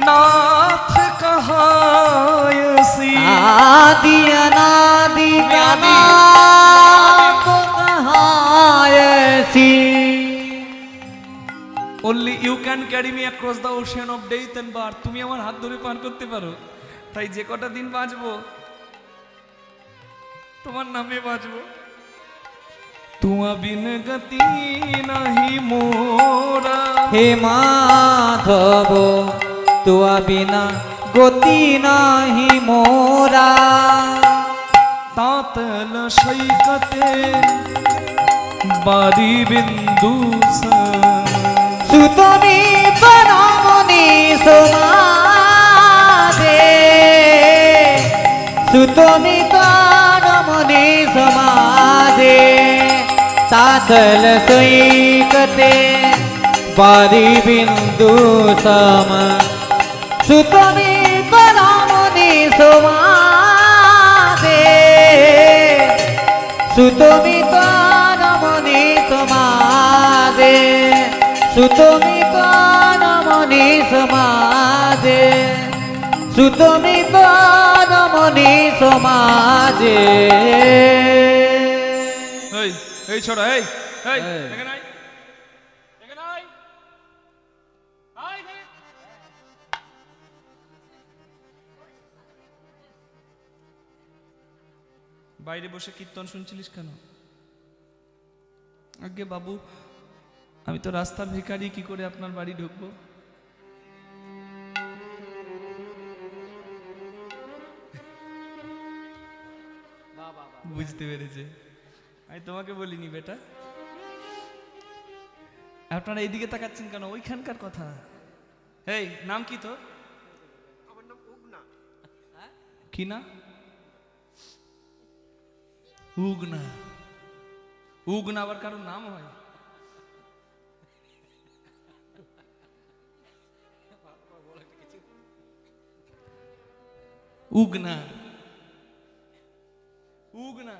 [SPEAKER 1] नाथ कहायसी,
[SPEAKER 2] आदि अनादि का नाथ कहायसी।
[SPEAKER 1] Only you can carry me across the ocean of death and birth. তুমি আমার হাত ধরে পার করতে পারো, তাই যে কটা দিন বাঁচবো তোমার নামে বাঁচবো। तुआ बिन गति नहीं मोरा,
[SPEAKER 2] हे माधव तुआ बिना गति नाही मोरा।
[SPEAKER 1] तातल सैकते बारी बिंदु
[SPEAKER 2] सुतमी बनमुनि समादे, सुतमी बनमुनि समादे। तातल सैकते बारी बिंदु सम, सुतमी बनमुनि समादे, सुतमी बनमुनि समादे, सुतमी बनमुनि समादे, सुतमी बनमुनि समादे।
[SPEAKER 1] এই ছোড়া, এই এই এখানে আয়, এখানে আয়, আয় এখানে। বাইরে বসে কীর্তন শুনছিলিস কেন? আগে বাবু, আমি তো রাস্তার ভিখারি, কি করে আপনার বাড়ি ঢুকবো? বুঝতে পেরেছে। আমি তোমাকে বলিনি বেটা। আপনারা এইদিকে তাকাচ্ছেন কেন? ওইখানকার কথা। এই নাম কি তোর? আমার নাম উগনা। কি না? উগনা। উগনা আবার কারোর নাম হয়? উগনা, উগনা।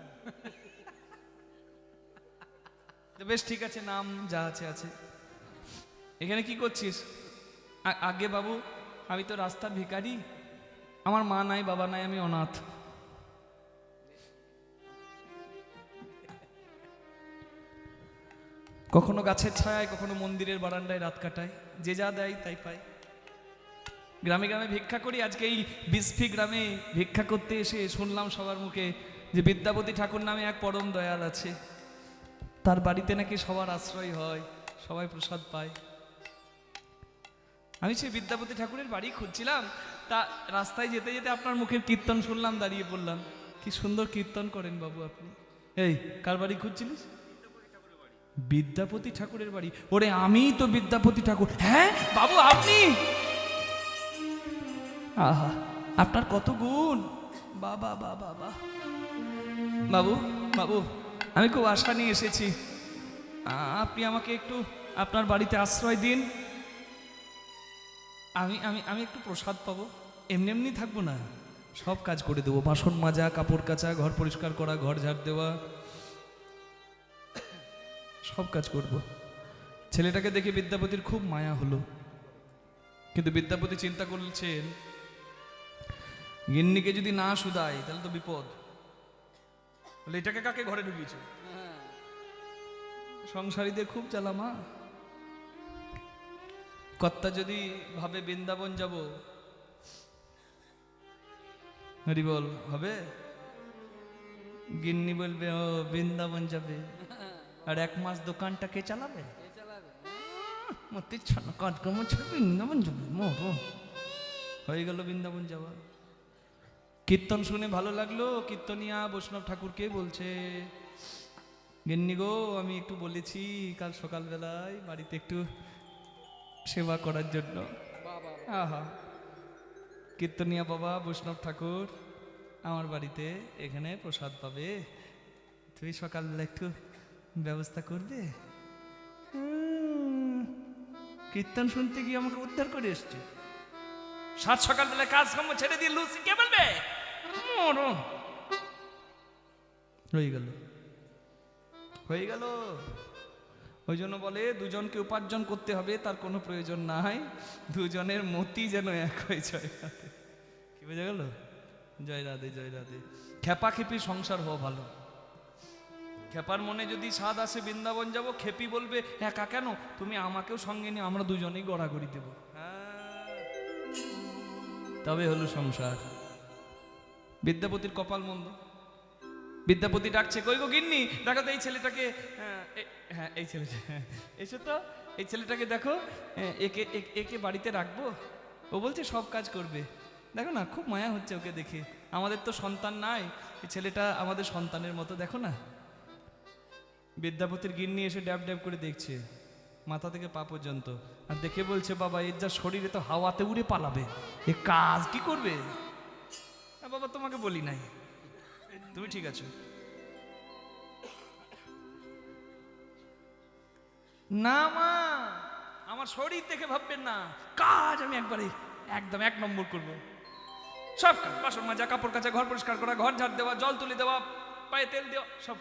[SPEAKER 1] বেশ ঠিক আছে, নাম যা আছে আছে। এখানে কি করছিস? আগে বাবু, আমি তো রাস্তার ভিখারি, আমার মা নাই, বাবা নাই, আমি অনাথ। কখনো গাছের ছায়ায়, কখনো মন্দিরের বারান্দায় রাত কাটায়, যে যা দেয় তাই পায়। গ্রামে গ্রামে ভিক্ষা করি। আজকে এই বিসফি গ্রামে ভিক্ষা করতে এসে শুনলাম সবার মুখে যে বিদ্যাপতি ঠাকুর নামে এক পরম দয়াল আছে, তার বাড়িতে নাকি সবার আশ্রয় হয়, সবাই প্রসাদ পায়। আমি সেই বিদ্যাপতি ঠাকুরের বাড়ি খুঁজছিলাম, তা রাস্তায় যেতে যেতে আপনার মুখের কীর্তন শুনলাম, দাঁড়িয়ে পড়লাম। কি সুন্দর কীর্তন করেন বাবু আপনি। এই কার বাড়ি খুঁজছিলিস? বিদ্যাপতি ঠাকুরের বাড়ি। ওরে আমি তো বিদ্যাপতি ঠাকুর। হ্যাঁ বাবু আপনি? আহা, আপনার কত গুণ! বাবা বাবা, বাবা বাবু, বাবু আমি খুব আশা নিয়ে এসেছি। আপনি আমাকে একটু আপনার বাড়িতে আশ্রয় দিন, আমি আমি আমি একটু প্রসাদ পাবো, এমনি এমনি থাকবো না, সব কাজ করে দেবো, বাসন মাজা, কাপড় কাচা, ঘর পরিষ্কার করা, ঘর ঝাড় দেওয়া, সব কাজ করব। ছেলেটাকে দেখে বিদ্যাপতির খুব মায়া হলো, কিন্তু বিদ্যাপতি চিন্তা করছেন গিন্নিকে যদি না শুধাই তাহলে তো বিপদ। বলে এটাকে কাকে ঘরে ঢুকিয়েছে? সংসারীদের খুব জ্বালা মা। কর্তা যদি ভাবে বৃন্দাবন যাব, হরি বল, হবে? গিন্নি বলবে ও বৃন্দাবন যাবে, আর 1 মাস দোকানটা কে চালাবে? মতে ছানা কাজকর্ম ছেড়ে বৃন্দাবন যাবে, হয়ে গেল বৃন্দাবন যাওয়া। কীর্তন শুনে ভালো লাগলো, কীর্তনিয়া বৈষ্ণব ঠাকুরকে বলছে, গিন্নি গো আমি একটু বলেছি কাল সকালবেলায় বাড়িতে একটু সেবা করার জন্য। আহা, কীর্তনিয়া বাবা বৈষ্ণব ঠাকুর আমার বাড়িতে এখানে প্রসাদ পাবে, তুমি সকালবেলা একটু ব্যবস্থা করবে? কীর্তন শুনতে গিয়ে আমাকে উদ্ধার করে এসছে, সাত সকালবেলা কাজ কর্ম ছেড়ে দিয়ে লুচি কে বলবে? হয়ে গেল, হয়ে গেল। ওই জন্য বলে দুজনকে উপার্জন করতে হবে, তার কোনো প্রয়োজন নাই, দুজনের মতি যেন এক হয়ে যায়। কি বোঝা গেল? জয় রাধে, জয় রাধে। খেপা খেপি সংসার হওয়া ভালো। খেপার মনে যদি স্বাদ আসে বৃন্দাবন যাব, খেপি বলবে একা কেন, তুমি আমাকেও সঙ্গে নিয়ে আমরা দুজনেই গড়াগড়ি দেব, তবে হলো সংসার। বিদ্যাপতির কপাল মন্দ। বিদ্যাপতি ডাকছে, কই গো গিন্নি, দেখো তো এই ছেলেটাকে, হ্যাঁ এই ছেলেটা, এসো তো, এই ছেলেটাকে দেখো, একে একে বাড়িতে রাখবো। ও বলছে সব কাজ করবে, দেখো না খুব মায়া হচ্ছে ওকে দেখে, আমাদের তো সন্তান নাই, এই ছেলেটা আমাদের সন্তানের মতো, দেখো না। বিদ্যাপতির গিন্নি এসে ড্যাব ড্যাব করে দেখছে মাথা থেকে পা পর্যন্ত, আর দেখে বলছে বাবা এর যা শরীরে তো হাওয়াতে উড়ে পালাবে, এ কাজ কি করবে? বাবা তোমাকে বলি নাই, তুমি ঠিক আছো? না মা, আমার শরীর দেখে ভাববেন না, কাজ আমি একবারে একদম 1 নম্বর করবো, সব কাজ, বাসন মাজা, কাপড় কাচা, ঘর পরিষ্কার করা, ঘর ঝাড় দেওয়া, জল তুলে দেওয়া, পায়ে তেল দেওয়া, সব।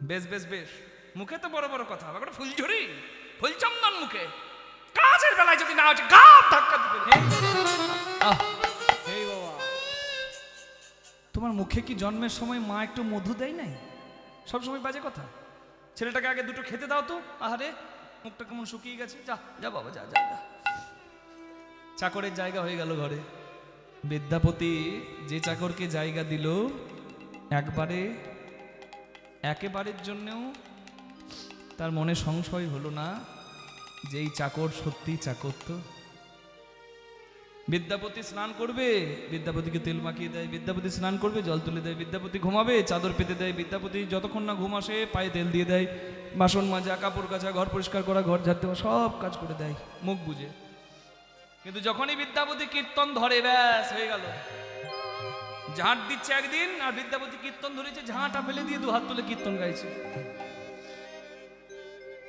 [SPEAKER 1] বেশ বেশ বেশ, মুখে তো বড় বড় কথা, আবার ফুলঝুরি ফুলচন্দন মুখে, কাজের বেলায় যদি না হচ্ছে গা ধাক্কা দিবে। তোমার মুখে কি জন্মের সময় মা একটু মধু দেয় নাই? সব সময় বাজে কথা। ছেলেটাকে আগে দুটো খেতে দাও তো, আহারে মুখটা কেমন শুকিয়ে গেছে, যা যা বাবা যা যা যা। চাকরের জায়গা হয়ে গেল ঘরে। বিদ্যাপতি যে চাকরকে জায়গা দিল, একেবারের জন্যও তার মনে সংশয় হলো না যে এই চাকর সত্যি চাকর। তো বিদ্যাপতি স্নান করবে, বিদ্যাপতিকে তেল মাখিয়ে দেয়, বিদ্যাপতি স্নান করবে, জল তুলে দেয়, বিদ্যাপতি ঘুমাবে, চাদর পেতে দেয়, বিদ্যাপতি যতক্ষণ না ঘুম আসে পায়ে তেল দিয়ে দেয়, বাসন মাজা, কাপড় কাচা, ঘর পরিষ্কার করা, ঘর ঝাড় দেওয়া, সব কাজ করে দেয় মুখ বুঝে। কিন্তু যখনই বিদ্যাপতি কীর্তন ধরে, ব্যাস হয়ে গেল। ঝাঁট দিচ্ছে একদিন, আর বিদ্যাপতি কীর্তন ধরেছে, ঝাঁটা ফেলে দিয়ে 2 হাত তুলে কীর্তন গাইছে।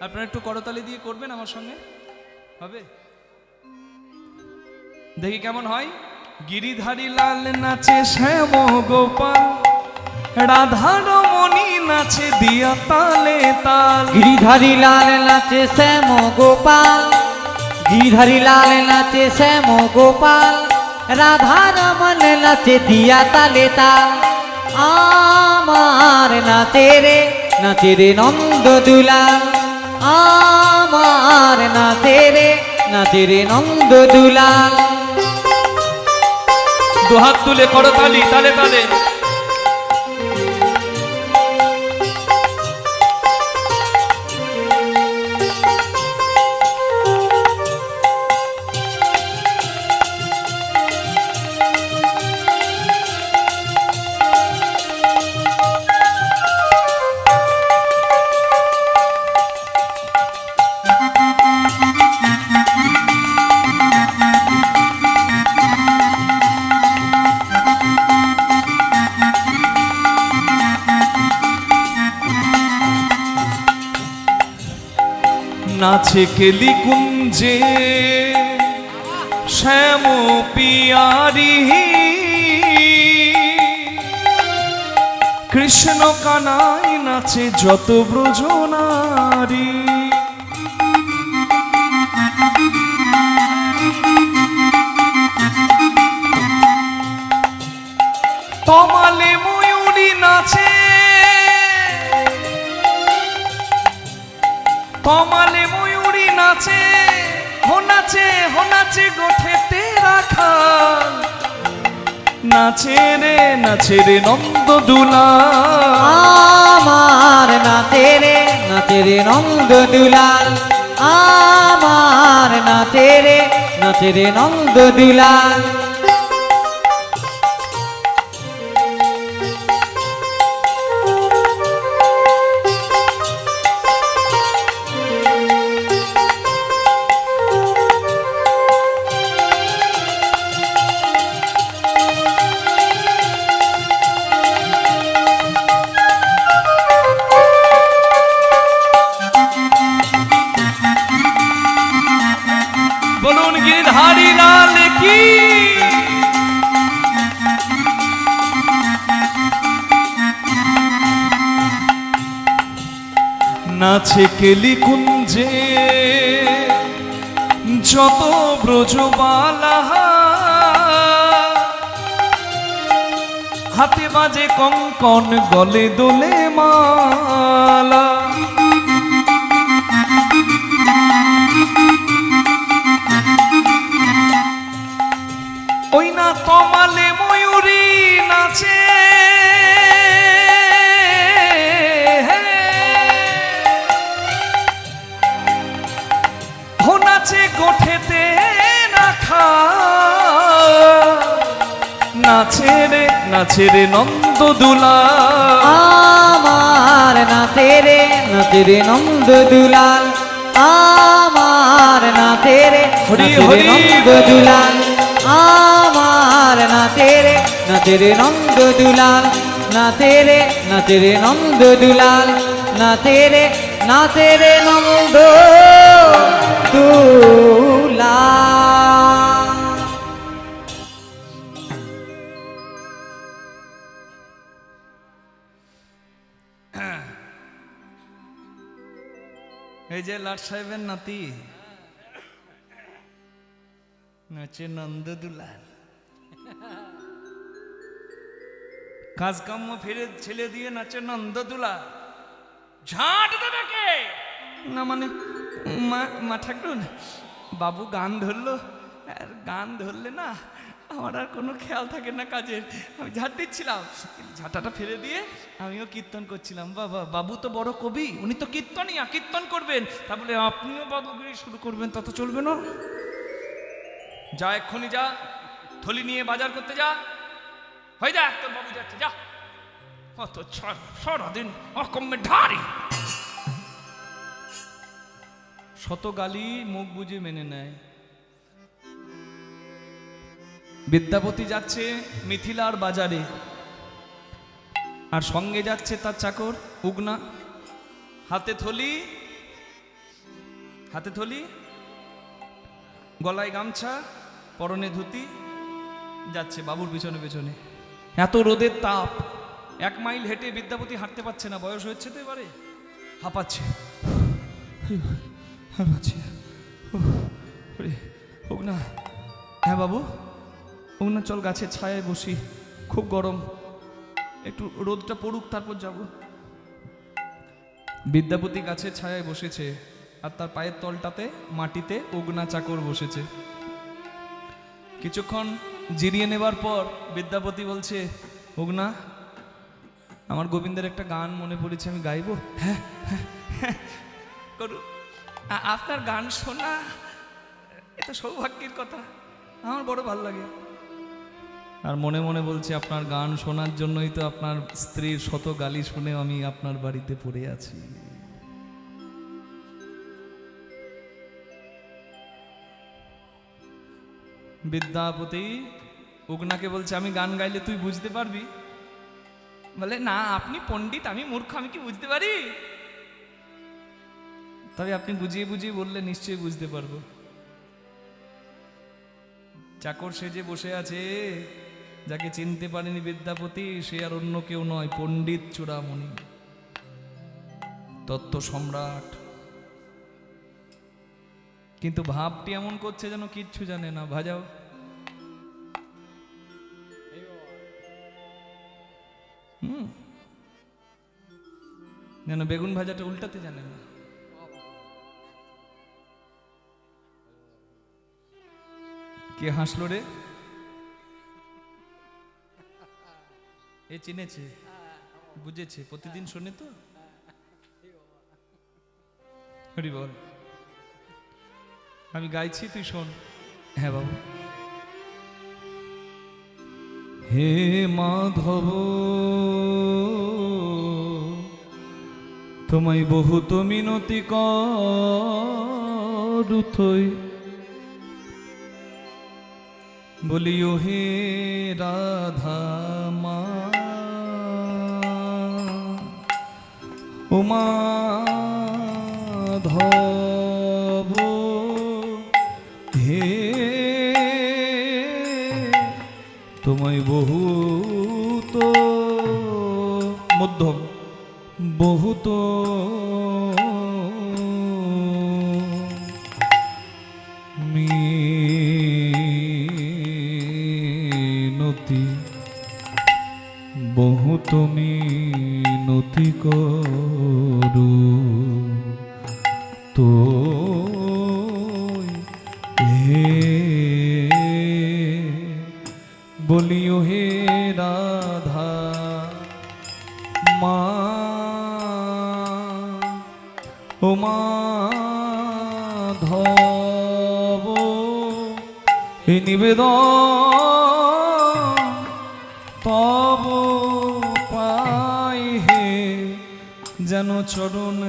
[SPEAKER 1] আপনারা একটু করতালি দিয়ে করবেন আমার সঙ্গে, হবে? দেখি কেমন হয়। গিরিধারী লাল নাচে শ্যাম গোপাল, রাধারমণি নাচে দিয়া তালে তাল।
[SPEAKER 2] গিরিধারী লাল নাচে শ্যাম গোপাল, গিরিধারী লাল নাচে শ্যাম গোপাল, রাধারমণ নাচে দিয়া তালে তাল। আমার নাচে রে নন্দ দুলাল, আমার নাচে রে নন্দ দুলাল।
[SPEAKER 1] 2 হাত তুলে করতালি তালে তালে। নাচে কেলি কুঞ্জে শ্যাম পিয়ারি, কৃষ্ণ কানাই নাচে যত ব্রজ নারী। তমালে ময়ূরী নাচে, তমালে ময়ূরী নাচে, হো নাচে গোঠেতে রাখা, নাচে রে নন্দ দুলাল।
[SPEAKER 2] আমার নাচে রে নন্দ দুলাল, আমার নাচে রে নন্দ দুলাল।
[SPEAKER 1] বলুন গিরধারী লাল কি। নাচে কেলি কুঞ্জে যত ব্রজবালা, হাতে বাজে কঙ্কন গলে দোলে মালা। ওই না তমালে ময়ূরী নাচে, হো নাচে গোঠেতে রাখা, নাচে রে নন্দ দুলাল।
[SPEAKER 2] আমার নাচে রে নন্দ দুলাল, আমার নাচে রে নন্দ দুলাল, আমার নাচে রে নন্দ দুলাল, নাচে রে নন্দ দুলাল, নাচে রে নন্দ দুলাল।
[SPEAKER 1] এই যে লাট সাহেবের নাতি নাচে নন্দ দুলাল। কাজকর্ম ফিরে ছেলে দিয়ে নাচে নন্দ দুলাল। ঝাঁট দেবে কে? না মানে মা ঠাকুর, বাবু গান ধরলো, আর গান ধরলে না আমার আর কোনো খেয়াল থাকে না কাজের। আমি ঝাঁট দিচ্ছিলাম, ঝাঁটাটা ফেলে দিয়ে আমিও কীর্তন করছিলাম। বাবা, বাবু তো বড় কবি, উনি তো কীর্তনিয়া, কীর্তন করবেন। তা বলে আপনিও বাবুগিরি শুরু করবেন, তা তো চলবে না। যা এক্ষুনি যা, থলি নিয়ে বাজার করতে যা, হয়ে যা, তোর বাবু যাচ্ছে, যা। অত সারাদিন অকম্মে ঢারি। শত গালি মুখ বুঝে মেনে নেয়। বিদ্যাপতি যাচ্ছে মিথিলার বাজারে, আর সঙ্গে যাচ্ছে তার চাকর উগনা। হাতে থলি, গলায় গামছা, পরনে ধুতি, যাচ্ছে বাবুর পিছনে পিছনে। এত রোদের তাপ, 1 মাইল হেঁটে বিদ্যাপতি হাঁটতে পারছে না, বয়স হচ্ছে তো এবারে, হাঁপাচ্ছে। উগনা, হ্যাঁ বাবু, উগনা চল গাছের ছায়ায় বসি, খুব গরম, একটু রোদটা পড়ুক তারপর যাব। বিদ্যাপতি গাছের ছায়ায় বসেছে, আর তার পায়ের তলটাতে মাটিতে উগনা চাকর বসেছে। কিছুক্ষণ জিরিয়ে নেবার পর বিদ্যাপতি বলছে, উগনা, আমার গোবিন্দের একটা গান মনে পড়েছে, আমি গাইবো? হ্যাঁ হ্যাঁ করু, আপনার গান শোনা এটা সৌভাগ্যের কথা, আমার বড় ভালো লাগে। আর মনে মনে বলছে, আপনার গান শোনার জন্যই তো আপনার স্ত্রীর শত গালি শুনে আমি আপনার বাড়িতে পড়ে আছি। বিদ্যাপতি উগনাকে বলছে, আমি গান গাইলে তুই বুঝতে পারবি? বলে, না আপনি পণ্ডিত, আমি মূর্খ, আমি কি বুঝতে পারি? তবে আপনি বুঝিয়ে বুঝিয়ে বললে নিশ্চয়ই বুঝতে পারবো। চাকর সেজে বসে আছে, যাকে চিনতে পারেনি বিদ্যাপতি, সে আর অন্য কেউ নয়, পণ্ডিত চূড়ামণি, তত্ত্ব সম্রাট। কিন্তু ভাবটি এমন করছে যেন কিচ্ছু জানে না। ভাজাও। যেন বেগুন ভাজাটা উল্টাতে জানে না। কে হাসলো রে? এ চিনেছে, বুঝেছে, প্রতিদিন শোনে তো। হরি বল। আমি গাইছি, তুই শোন। হ্যাঁ বাবু। হে মাধব, তোমায় বহুত মিনতি করুথই, বলিও হে রাধা মা, ও মাধব, হে তোমায় বহুত মধ্যম বহুত মিনতি, বহুত মিনতি করু তো হে, বলিও হে রাধা মা, ও মাধব, এই নিবেদন তব পাই হে, যেন চরণ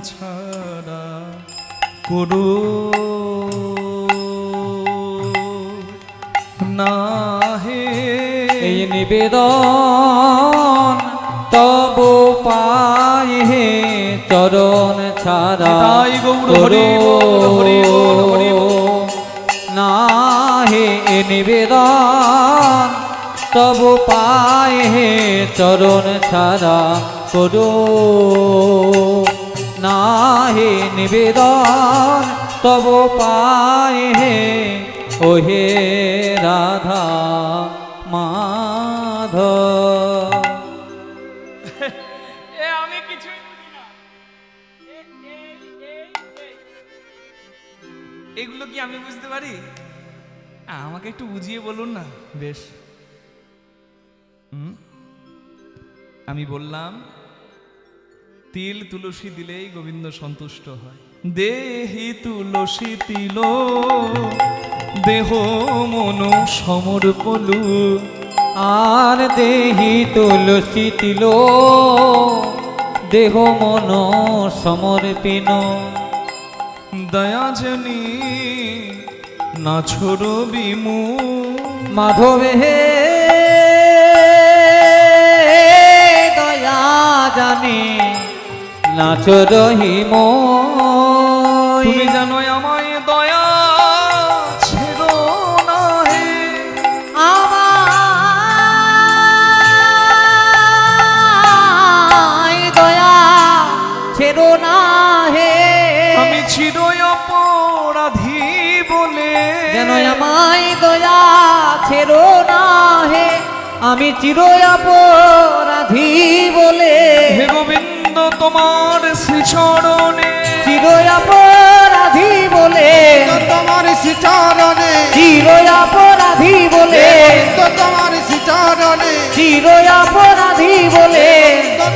[SPEAKER 1] ছাড়া করো না হে।
[SPEAKER 2] এই নিবেদন তব পাই হে, চরণ ছাড়া
[SPEAKER 1] তাই গৌর হরি বল, হরি বল, হরি বল।
[SPEAKER 2] না হে। এ নিবেদন তব পাই হে, চরণ ছাড়া করো না হে। নিবেদন তব পাই হে, ও হে রাধা মাধব।
[SPEAKER 1] আমি কিছুই বুঝি না। এগুলো কি আমি বুঝতে পারি? আমাকে একটু বুঝিয়ে বলুন না। বেশ, আমি বললাম তিল তুলসী দিলেই গোবিন্দ সন্তুষ্ট হয়। দেহি তুলসী তিল, দেহ মন সমর্পলু,
[SPEAKER 2] আর দেহি তুলসী তিল, দেহ মন সমর্পিন,
[SPEAKER 1] দয়া জনি না ছোড়ো বিমু,
[SPEAKER 2] মাধবে হে দয়া জানি নাচ রহিম।
[SPEAKER 1] তুমি জানো আমায় দয়া ছেড়ো না হে,
[SPEAKER 2] আমায় দয়া ছেড়ো না হে।
[SPEAKER 1] আমি চির অপরাধী বলে,
[SPEAKER 2] যেন আমায় দয়া ছেড়ো না হে, আমি চির অপরাধী বলে।
[SPEAKER 1] হে গোবিন্দ তোমার শ্রীচরণে,
[SPEAKER 2] চির অপরাধী বলে,
[SPEAKER 3] তোমার শ্রীচরণে,
[SPEAKER 2] চির অপরাধী বলে,
[SPEAKER 3] তোমার শ্রীচরণে,
[SPEAKER 2] চির অপরাধী বলে।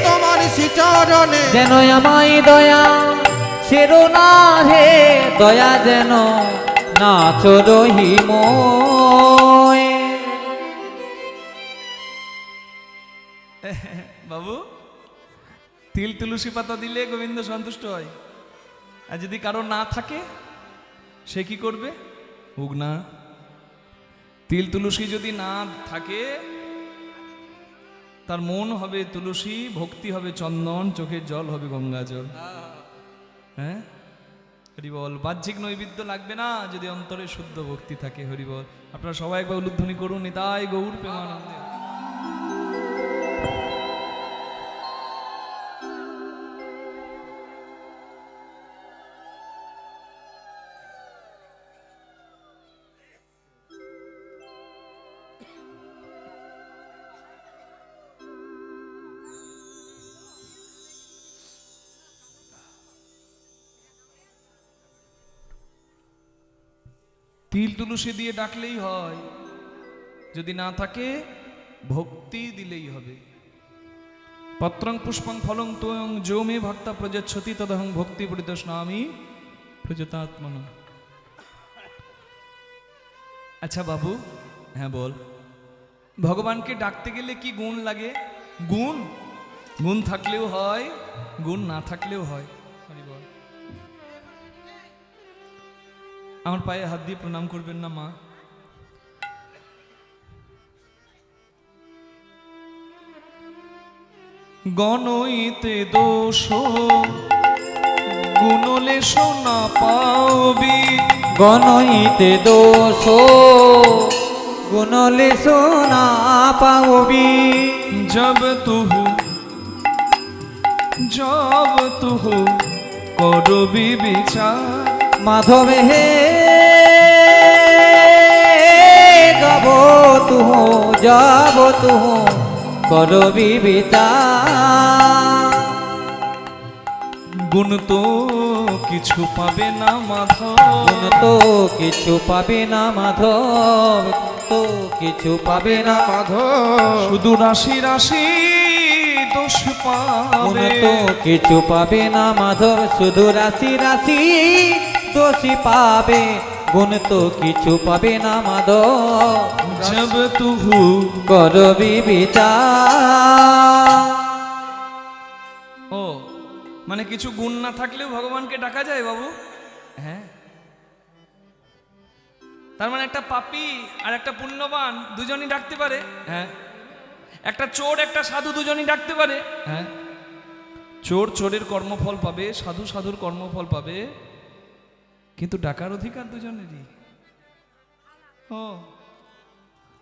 [SPEAKER 3] তোমার শ্রীচরণে,
[SPEAKER 2] যেন আমায় দয়া ছেড়ো না হে, দয়া যেন নাচ রহিম।
[SPEAKER 1] বাবু, তিল তুলসী পাতা দিলে গোবিন্দ সন্তুষ্ট হয়। আর যদি কারো না থাকে, সে কি করবে? হোক না। তিল তুলসী যদি না থাকে, তার মন হবে তুলসী, ভক্তি হবে চন্দন, চোখের জল হবে গঙ্গা জল। হ্যাঁ, হরিবল। বাহ্যিক নৈবেদ্য লাগবে না যদি অন্তরে শুদ্ধ ভক্তি থাকে। হরিবল। আপনারা সবাই একবার উলুধ্বনি করুন, নিতাই গৌর প্রেমানন্দে। তিল তুলসী দিয়ে ডাকলেই হয়, যদি না থাকে ভক্তি দিলেই হবে। পত্রং পুষ্পং ফলং তোয়ং যো মে ভক্তা প্রযচ্ছতি তদহং ভক্তি পরিতোষ্ণামি প্রযতাত্মনা। আচ্ছা বাবু, হ্যাঁ বল, ভগবানকে ডাকতে গেলে কি গুণ লাগে? গুণ গুণ থাকলেও হয়, গুণ না থাকলেও হয়। হরি বল। আমার পায়ে হাত দিয়ে প্রণাম করবেন না মা? গণইতে দোষ গুণলেশ না পাওবি,
[SPEAKER 2] গণইতে দোষ গুণলেশ না পাওবি।
[SPEAKER 1] जब तुहु করবি বিচার।
[SPEAKER 2] মাধব হে যাব তুহ করবি বিচার।
[SPEAKER 1] গুণ তো কিছু পাবে না মাধব,
[SPEAKER 2] গুণ তো কিছু পাবে না মাধব, তো কিছু পাবে না
[SPEAKER 3] মাধব
[SPEAKER 1] শুধু রাশি রাশি দোষ
[SPEAKER 2] গুণ
[SPEAKER 1] পাবে।
[SPEAKER 2] তো কিছু পাবে না মাধব, শুধু রাশি রাশি দোষী পাবে। গুণ তো কিছু পাবে না মাধব,
[SPEAKER 1] जब तुहु
[SPEAKER 2] করবি বিচার।
[SPEAKER 1] ও মানে কিছু গুণ না থাকলেও ভগবানকে ডাকা যায় বাবু? হ্যাঁ, তার মানে একটা পাপী আর একটা পুণ্যবান দুজনই ডাকতে পারে। হ্যাঁ, একটা চোর একটা সাধু দুজনই ডাকতে পারে। হ্যাঁ, চোর চোরের কর্মফল পাবে, সাধু সাধুর কর্মফল পাবে, কিন্তু ডাকার অধিকার দুজনেরই। ও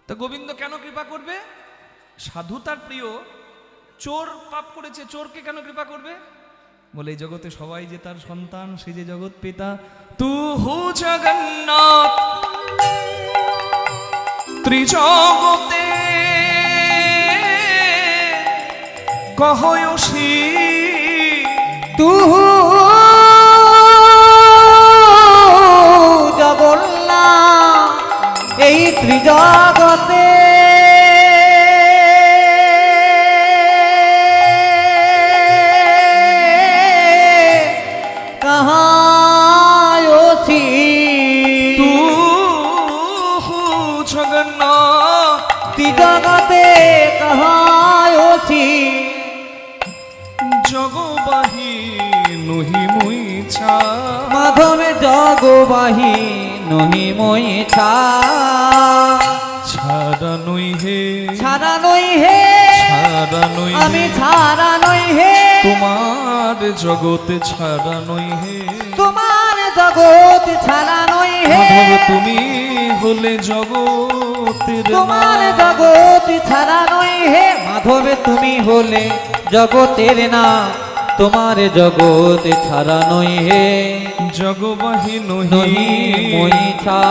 [SPEAKER 1] তা গোবিন্দ কেন কৃপা করবে? সাধু তার প্রিয়, চোর পাপ করেছে, চোরকে কেন কৃপা করবে? বলে এই জগতে সবাই যে তার সন্তান, সে যে জগৎ পিতা। তু হু জগন্নাথ ত্রিজগতে কহয়সী,
[SPEAKER 2] তুহু জগন্নাথ এই ত্রিজগতে কাহায়সী।
[SPEAKER 1] তু হু জগন্নাথ
[SPEAKER 2] ত্রিজগতে কাহায়সী।
[SPEAKER 1] জগবাহী নহি মুই ছা,
[SPEAKER 2] মাধবে জগবাহী নহি মই
[SPEAKER 1] ছাড়া নই হে,
[SPEAKER 2] ছাড়া নই হে,
[SPEAKER 1] ছাড়া নই
[SPEAKER 2] আমি
[SPEAKER 1] হে,
[SPEAKER 2] ছাড়া নই হে,
[SPEAKER 1] তোমার জগতে ছাড়া নই হে।
[SPEAKER 2] তোমার জগৎ ছাড়া নই হে,
[SPEAKER 1] মাধব তুমি হলে জগতের
[SPEAKER 2] তোমার
[SPEAKER 1] না।
[SPEAKER 2] জগৎ ছাড়া নই হে, মাধবে তুমি হলে জগতের না, তোমার জগৎ ছাড়া নই হে,
[SPEAKER 1] জগবাহী
[SPEAKER 2] নহি
[SPEAKER 1] নহি
[SPEAKER 2] মই ছা।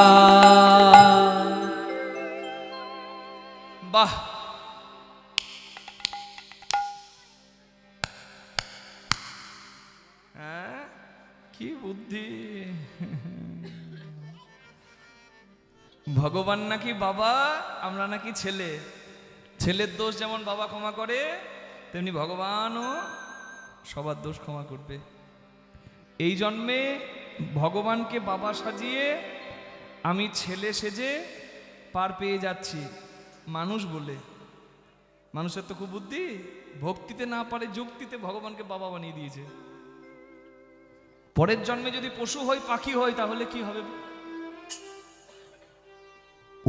[SPEAKER 1] বাহ, হ্যাঁ, কি বুদ্ধি! ভগবান নাকি বাবা, আমরা নাকি ছেলে। ছেলের দোষ যেমন বাবা ক্ষমা করে, তেমনি ভগবানও সবার দোষ ক্ষমা করবে। এই জন্মে ভগবানকে বাবা সাজিয়ে আমি ছেলে সেজে পার পেয়ে যাচ্ছি মানুষ বলে। মানুষের তো খুব বুদ্ধি, ভক্তিতে না পারে যুক্তিতে ভগবানকে বাবা বানিয়ে দিয়েছে। পরের জন্মে যদি পশু হয়, পাখি হয়, তাহলে কি হবে?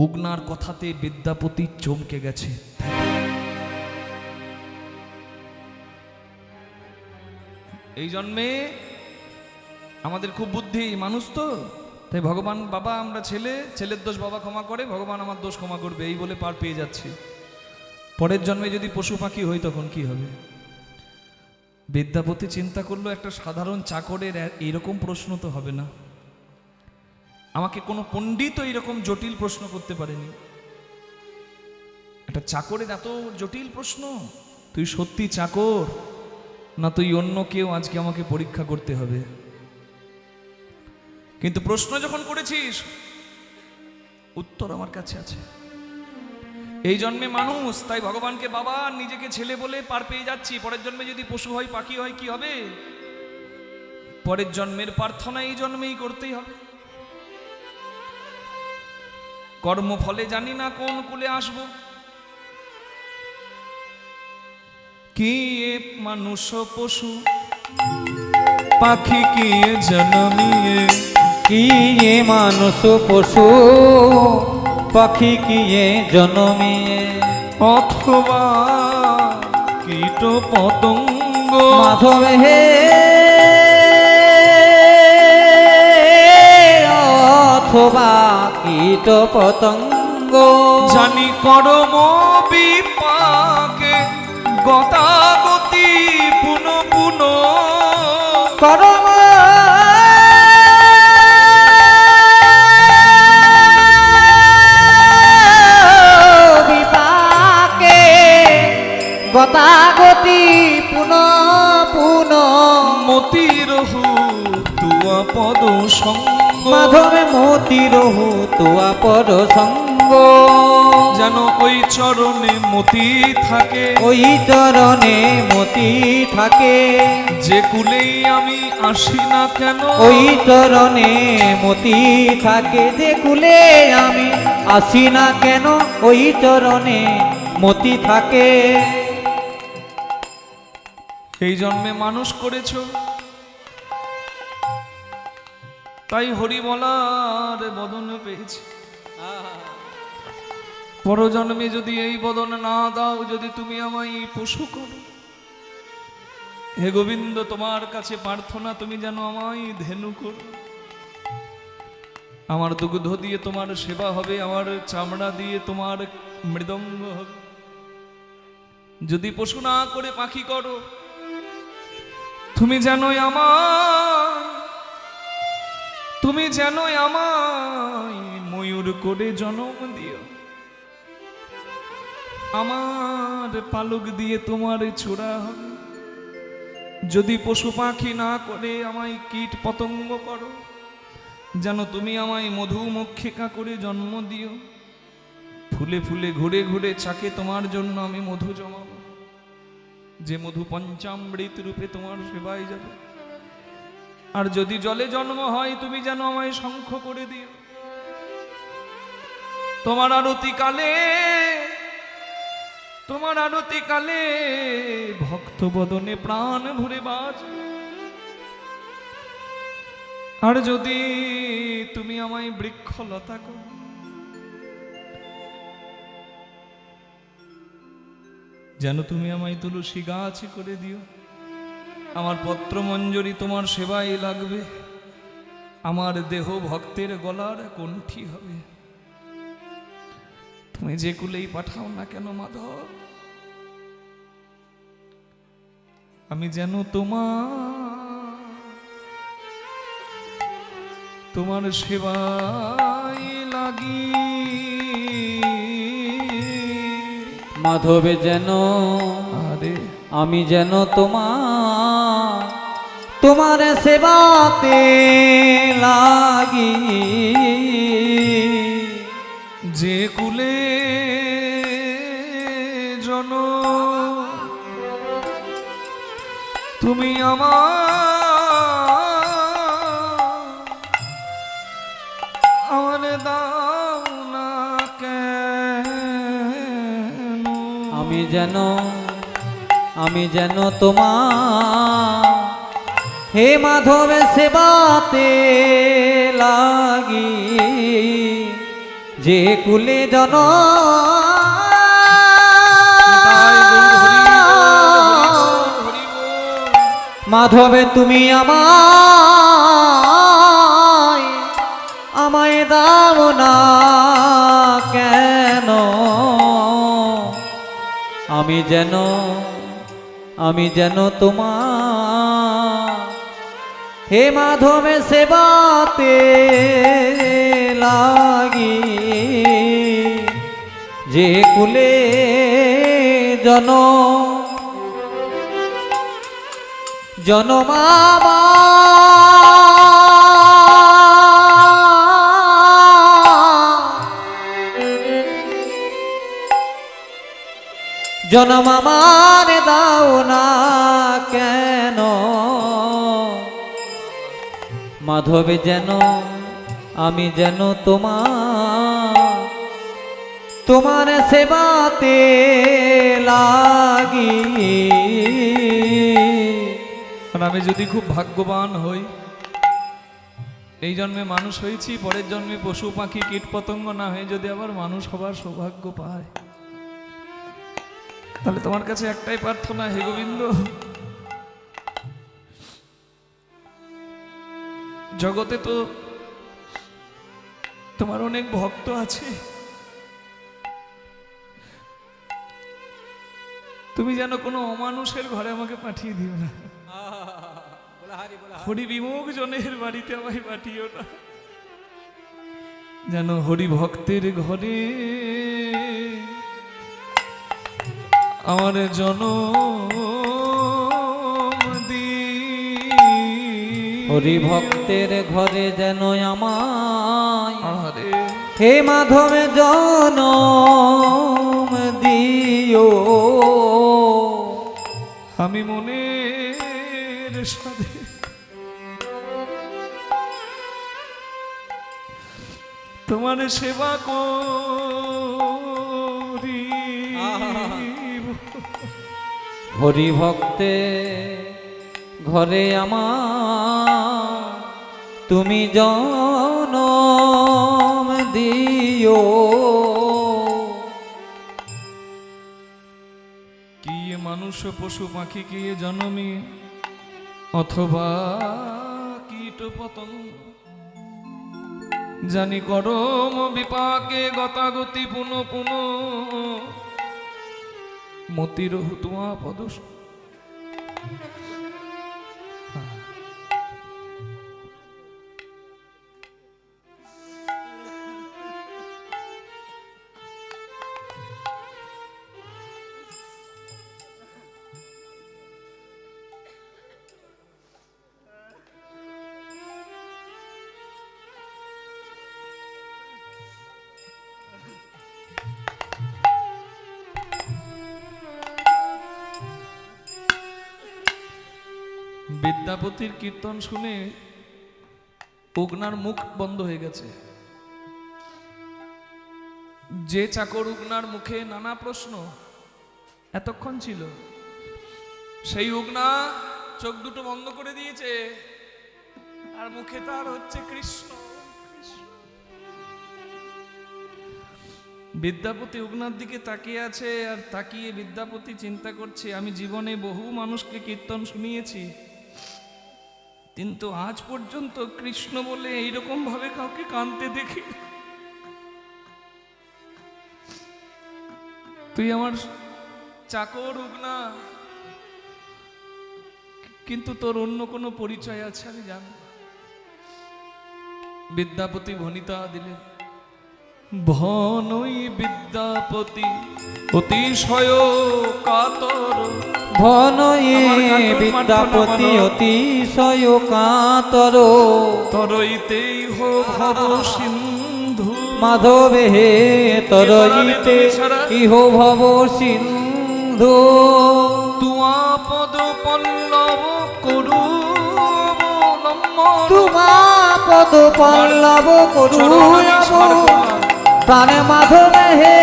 [SPEAKER 1] উগনার কথাতে বিদ্যাপতি চমকে গেছে। এই জন্মে আমাদের খুব বুদ্ধি মানুষ তো, তাই ভগবান বাবা আমরা ছেলের দোষ বাবা ক্ষমা করে, ভগবান আমার দোষ ক্ষমা করবে এই বলে পার পেয়ে যাচ্ছি। পরের জন্মে যদি পশু পাখি হই তখন কি হবে? বিদ্যাপতি চিন্তা করলো একটা সাধারণ চাকরের এইরকম প্রশ্ন তো হবে না, আমাকে কোনো পণ্ডিত এইরকম জটিল প্রশ্ন করতে পারেনি। একটা চাকরের এত জটিল প্রশ্ন, তুই সত্যি চাকর না তুই অন্য কেউ, আজকে আমাকে পরীক্ষা করতে হবে। কিন্তু প্রশ্ন যখন করেছিস উত্তর আমার কাছে আছে। এই জন্মে মানুষ, তাই ভগবানকে বাবা নিজেকে ছেলে বলে পার পেয়ে যাচ্ছি। পরের জন্মে যদি পশু হয় পাখি হয় কি হবে? পরের জন্মের প্রার্থনা এই জন্মেই করতেই হবে। কর্মফলে জানি না কোন কুলে আসব, কি এ মানুষ পশু পাখি কি এ জন্মিয়ে,
[SPEAKER 2] কি এ মানুষ পশু পাখি কি এ জনমিয়ে,
[SPEAKER 1] অথবা কীট পতঙ্গ।
[SPEAKER 2] মাধব হে অথবা কীট পতঙ্গ,
[SPEAKER 1] জানি কর্ম বিপাকে গতাগতি পুন পুন,
[SPEAKER 2] করম বিপাকে গতাগতি পুন পুন,
[SPEAKER 1] মতিরহু তুয়া পদ সঙ্গ।
[SPEAKER 2] মাধবে মতিরহু তোয়া পর সঙ্গ,
[SPEAKER 1] যেন ওই চরণে মতি থাকে,
[SPEAKER 2] ওই চরণে মতি থাকে,
[SPEAKER 1] যে কুলেই আমি আসি না কেন,
[SPEAKER 2] ওই চরণে মতি থাকে, যে কুলে আমি আসি না কেন, ওই চরণে মতি থাকে।
[SPEAKER 1] এই জন্মে মানুষ করেছ, তাই হরি বলার বদন পেয়েছি। পরজন্মে যদি এই বদন না দাও, যদি তুমি আমায় পশু করো, হে গোবিন্দ তোমার কাছে প্রার্থনা তুমি যেন আমায় ধেনু করো। আমার দুগ্ধ দিয়ে তোমার সেবা হবে, আমার চামড়া দিয়ে তোমার মৃদঙ্গ হবে। যদি পশু না করে পাখি করো, তুমি জানোই আমায়, তুমি জানোই আমায় ময়ূর করে জন্ম দিও। আমার পালক দিয়ে তোমার ছোড়া হবে। যদি পশু পাখি না করে আমায় কীট পতঙ্গ করো, যেন তুমি আমায় মধুমক্ষিকা করে জন্ম দিও। ফুলে ফুলে ঘুরে ঘুরে চাকে তোমার জন্য আমি মধু জমাবো, যে মধু পঞ্চামৃত রূপে তোমার সেবায় যাবে। আর যদি জলে জন্ম হয়, তুমি যেন আমায় শঙ্খ করে দিও। তোমার আরতি কালে, তোমার আরতি কালে ভক্ত বদনে প্রাণ ভরে বাজ। আর যদি তুমি আমায় বৃক্ষলতা করো, যেন তুমি আমায় তুলসী গাছ করে দিও। আমার পত্র মঞ্জরি তোমার সেবায় লাগবে, আমার দেহ ভক্তের গলার কণ্ঠী হবে। তুমি যে কুলেই পাঠাও না কেন মাধব, আমি যেন তোমার সেবায় লাগি।
[SPEAKER 2] মাধবে যেন
[SPEAKER 1] আরে
[SPEAKER 2] আমি যেন তোমার সেবাতে লাগি,
[SPEAKER 1] যে কুলে জন তুমি আমার দাও না কেন।
[SPEAKER 2] আমি যেন হে মাধবে সেবাতে লাগি, যে কুলে জন মাধবে তুমি আমার আমায় দাও না কেন, আমি যেন তোমার হে মাধবে সেবাতে লাগি, যে কুলে জনমামা জনমামার দাও না কেন, মাধবে যেন আমি যেন তোমার সেবাতে লাগি।
[SPEAKER 1] আর আমি যদি খুব ভাগ্যবান হই, এই জন্মে মানুষ হয়েছি, পরের জন্মে পশু পাখি কীট পতঙ্গ না হয়ে যদি আবার মানুষ হবার সৌভাগ্য পায়, তাহলে তোমার কাছে একটাই প্রার্থনা, হে গোবিন্দ, জগতে তো তোমার অনেক ভক্ত আছে, তুমি যেন কোনো অমানুষের ঘরে আমাকে পাঠিয়ে দিও না, হরি বিমুখ জনের বাড়িতে আমায় পাঠিও না, যেন হরি ভক্তের ঘরে আমার জনম
[SPEAKER 2] হরি ভক্তের ঘরে যেন আমায়
[SPEAKER 1] আরে
[SPEAKER 2] হে মাধবে জনম দিও,
[SPEAKER 1] আমি মনের সাধে তোমার সেবা করি।
[SPEAKER 2] হরি ভক্তে ঘরে আমার তুমি জনম দিও,
[SPEAKER 1] কি মানুষ পশু পাখি কি জনমে অথবা কীট পতঙ্গ, জানি করম বিপাকে গতাগতি পুন পুন মতির হুতুয়া পদ। বিদ্যাপতির কীর্তন শুনে উগনার মুখ বন্ধ হয়ে গেছে। যে চাকর উগনার মুখে নানা প্রশ্ন এতক্ষণ ছিল, সেই উগনা চোখ দুটো বন্ধ করে দিয়েছে, আর মুখে তার হচ্ছে কৃষ্ণ। বিদ্যাপতি উগনার দিকে তাকিয়ে আছে, আর তাকিয়ে বিদ্যাপতি চিন্তা করছে, আমি জীবনে বহু মানুষকে কীর্তন শুনিয়েছি, কিন্তু আজ পর্যন্ত কৃষ্ণ বলে এইরকম ভাবে কাউকে কাঁদতে দেখি। তুই আমার চাকর উগনা, কিন্তু তোর অন্য কোনো পরিচয় আছে আমি জানি। বিদ্যাপতি ভনিতা দিলেন, ভনই বিদ্যাপতি অতিশয় কাতর,
[SPEAKER 2] ধনয়ে বিদ্যাপতি অতিশয় কাতর,
[SPEAKER 1] তরইতেই হো ভব সিন্ধু,
[SPEAKER 2] মাধবে হে তরইতে ইহ ভব সিন্ধু,
[SPEAKER 1] তুয়া পদ পল্লব করু
[SPEAKER 2] তোমা পদ পল্লব করু প্রাণে মাধবে হে,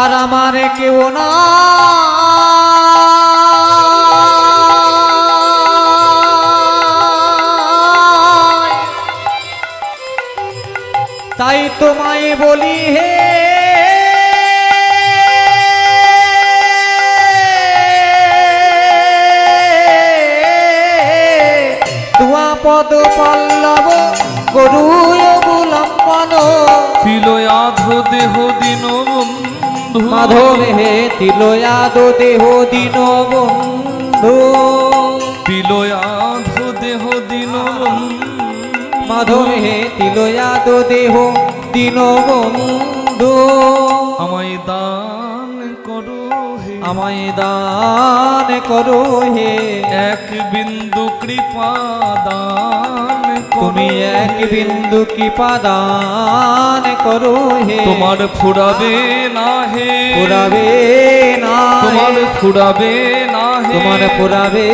[SPEAKER 2] আর আমার কেউ না তোমায় বলি হে তুয়া পদ পল্লব গরুয় অবলম্বন
[SPEAKER 1] তিলয়াধ দেহ দিন বন্ধু
[SPEAKER 2] মাধব হে তিলয়াদ দেহ দিন বন্ধু
[SPEAKER 1] তিলয়াধ দেহ দিন
[SPEAKER 2] মাধব হে তিলয়াদ দেহ দিন বন্ধু
[SPEAKER 1] আমায় দান করো হে
[SPEAKER 2] আমায় দান করো হে
[SPEAKER 1] এক বিন্দু কৃপা দান
[SPEAKER 2] তুমি এক বিন্দু কৃপা দান করো হে
[SPEAKER 1] তোমার ফুরাবে না হে
[SPEAKER 2] পুরাবে না
[SPEAKER 1] তোমার ফুরাবে না হে
[SPEAKER 2] তোমার পুরাবে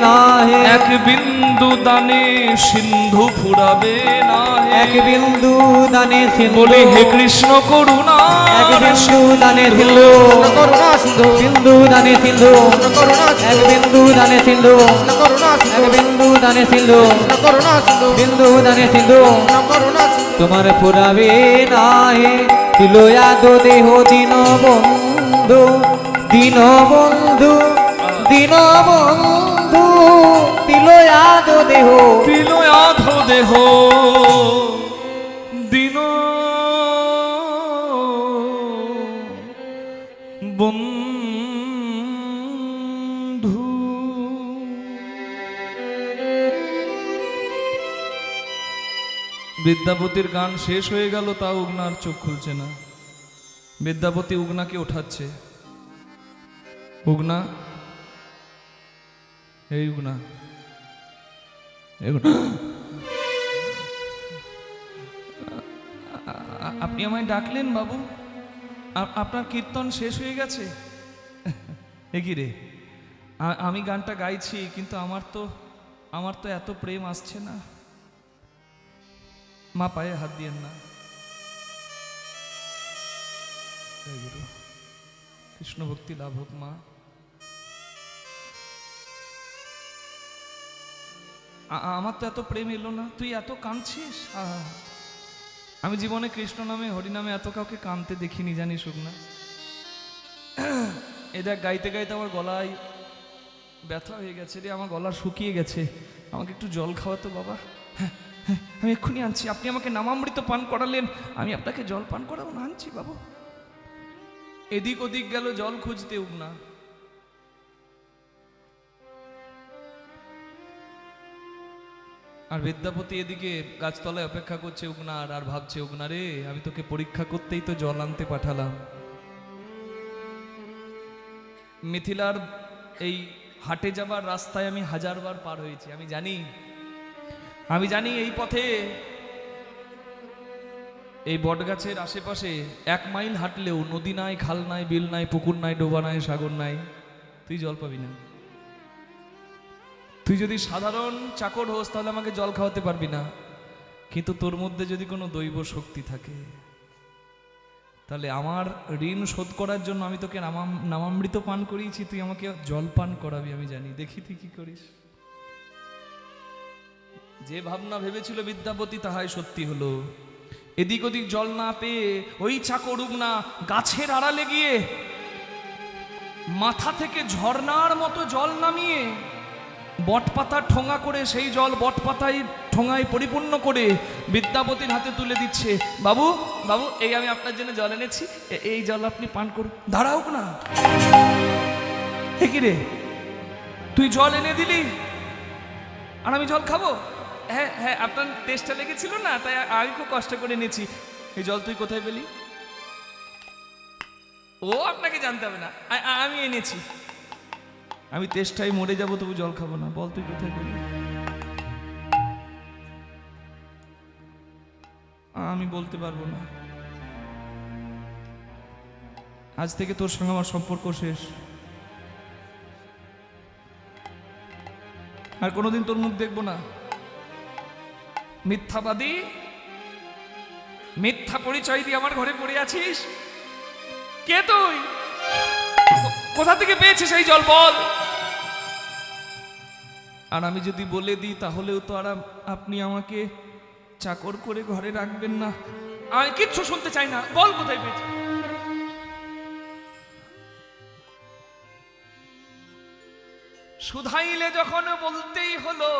[SPEAKER 2] না হে
[SPEAKER 1] এক বিন্দু দানে সিন্ধু ফুরাবে না হে
[SPEAKER 2] এক বিন্দু দানে সিন্ধু
[SPEAKER 1] বলি হে কৃষ্ণ করুণা
[SPEAKER 2] এক বিন্দু দানে সিন্ধু
[SPEAKER 3] করুণা সিন্ধু
[SPEAKER 2] বিন্দু দানে সিন্ধু
[SPEAKER 3] করুণা
[SPEAKER 2] এক বিন্দু দানে সিন্ধু
[SPEAKER 3] করুণা
[SPEAKER 2] এক
[SPEAKER 3] সিন্ধু
[SPEAKER 2] বিন্দু দানে সিন্ধু
[SPEAKER 3] করুণা সিন্ধু
[SPEAKER 2] বিন্দু দানে সিন্ধু
[SPEAKER 3] করুণা সিন্ধু
[SPEAKER 2] তোমার পুরাবে না হে তিলয়াদ দেহ দিন বন্ধু দিন বন্ধু দিন বন্ধু তিলয়াদ দেহ
[SPEAKER 1] তিলয়াধ দেহ দিন বন্ধু বিদ্যাপতির গান শেষ হয়ে গেল, তা উগনার চোখ খুলছে না। বিদ্যাপতি উগনাকে ওঠাচ্ছে। উগনা, এই উগনা, আপনি আমায় ডাকলেন বাবু? আপনার কীর্তন শেষ হয়ে গেছে? এ কি রে, আমি গানটা গাইছি কিন্তু আমার তো এত প্রেম আসছে না। মা পায়ে হাত দিয়েন না। কৃষ্ণ ভক্তি লাভ হোক মা। আমার তো এত প্রেম এলো না, তুই এত কাঁদছিস? আমি জীবনে কৃষ্ণ নামে হরি নামে এত কাউকে কাঁদতে দেখিনি, জানিস না? এ দেখ, গাইতে গাইতে আমার গলায় ব্যথা হয়ে গেছে রে, আমার গলা শুকিয়ে গেছে। আমাকে একটু জল খাওয়াতো বাবা। হ্যাঁ হ্যাঁ, আমি এক্ষুনি আনছি। আপনি আমাকে নামামৃত পান করালেন, আমি আপনাকে জল পান করাবো না, আনছি বাবু। এদিক ওদিক গেল জল খুঁজতে উগনা। আর বিদ্যাপতি এদিকে গাছতলায় অপেক্ষা করছে উগনার, আর ভাবছে উগনা রে, আমি তোকে পরীক্ষা করতেই তো জল আনতে পাঠালাম। মিথিলার এই হাটে যাবার রাস্তায় আমি 1000 বার পার হয়েছি। আমি জানি এই পথে, এই বটগাছের আশেপাশে 1 মাইল হাঁটলেও নদী নাই, খাল নাই, বিল নাই, পুকুর নাই, ডোবা নাই, সাগর নাই, তুই জল পাবি না। তুই যদি সাধারণ চাকর হোস তাহলে আমাকে জল খাওয়াতে পারবি না, কিন্তু তোর মধ্যে যদি কোনো দৈব শক্তি থাকে তাহলে আমার ঋণ শোধ করার জন্য আমি তোকে নামামৃত পান করিয়েছি, তুই আমাকে জল পান করাবি। আমি জানি, দেখি তুই কি করিস। যে ভাবনা ভেবেছিল বিদ্যাপতি তাহাই সত্যি হলো। এদিক ওদিক জল না পেয়ে ওই চাকর উগনা গাছের আড়ালে গিয়ে মাথা থেকে ঝর্ণার মতো জল নামিয়ে বটপাতা ঠোঙা করে সেই জল বটপাতায় ঠোঙায় পরিপূর্ণ করে বিদ্যাপতির হাতে তুলে দিচ্ছে। বাবু বাবু, এই আমি আপনার জন্য জল এনেছি, এই জল আপনি পান করুন। দাঁড়াও না, কি রে, তুই জল এনে দিলি আর আমি জল খাবো? হ্যাঁ হ্যাঁ, আপনার টেস্টটা লেগেছিল না, তাই আমি খুব কষ্ট করে এনেছি। এই জল তুই কোথায় পেলি? ও আপনাকে জানতে হবে না, আমি এনেছি। আমি তেষ্টায় মরে যাবো, তবু জল খাবো না। বল তুই কোথায় পেলি? আমি বলতে পারবো না। আজ থেকে তোর সঙ্গে আমার সম্পর্ক শেষ। আর কোনোদিন তোর মুখ দেখবো না। মিথ্যাবাদী, মিথ্যা পরিচয় দিয়ে আমার ঘরে পড়ে আছিস। কে তুই? কোথা থেকে পেয়েছিস এই জল, বল। আর আমি যদি বলে দিই তাহলেও তো আর আপনি আমাকে চাকর করে ঘরে রাখবেন না। আমি কিচ্ছু শুনতে চাই না, বল কোথায় পেয়েছি। শুধাইলে যখন বলতেই হলো,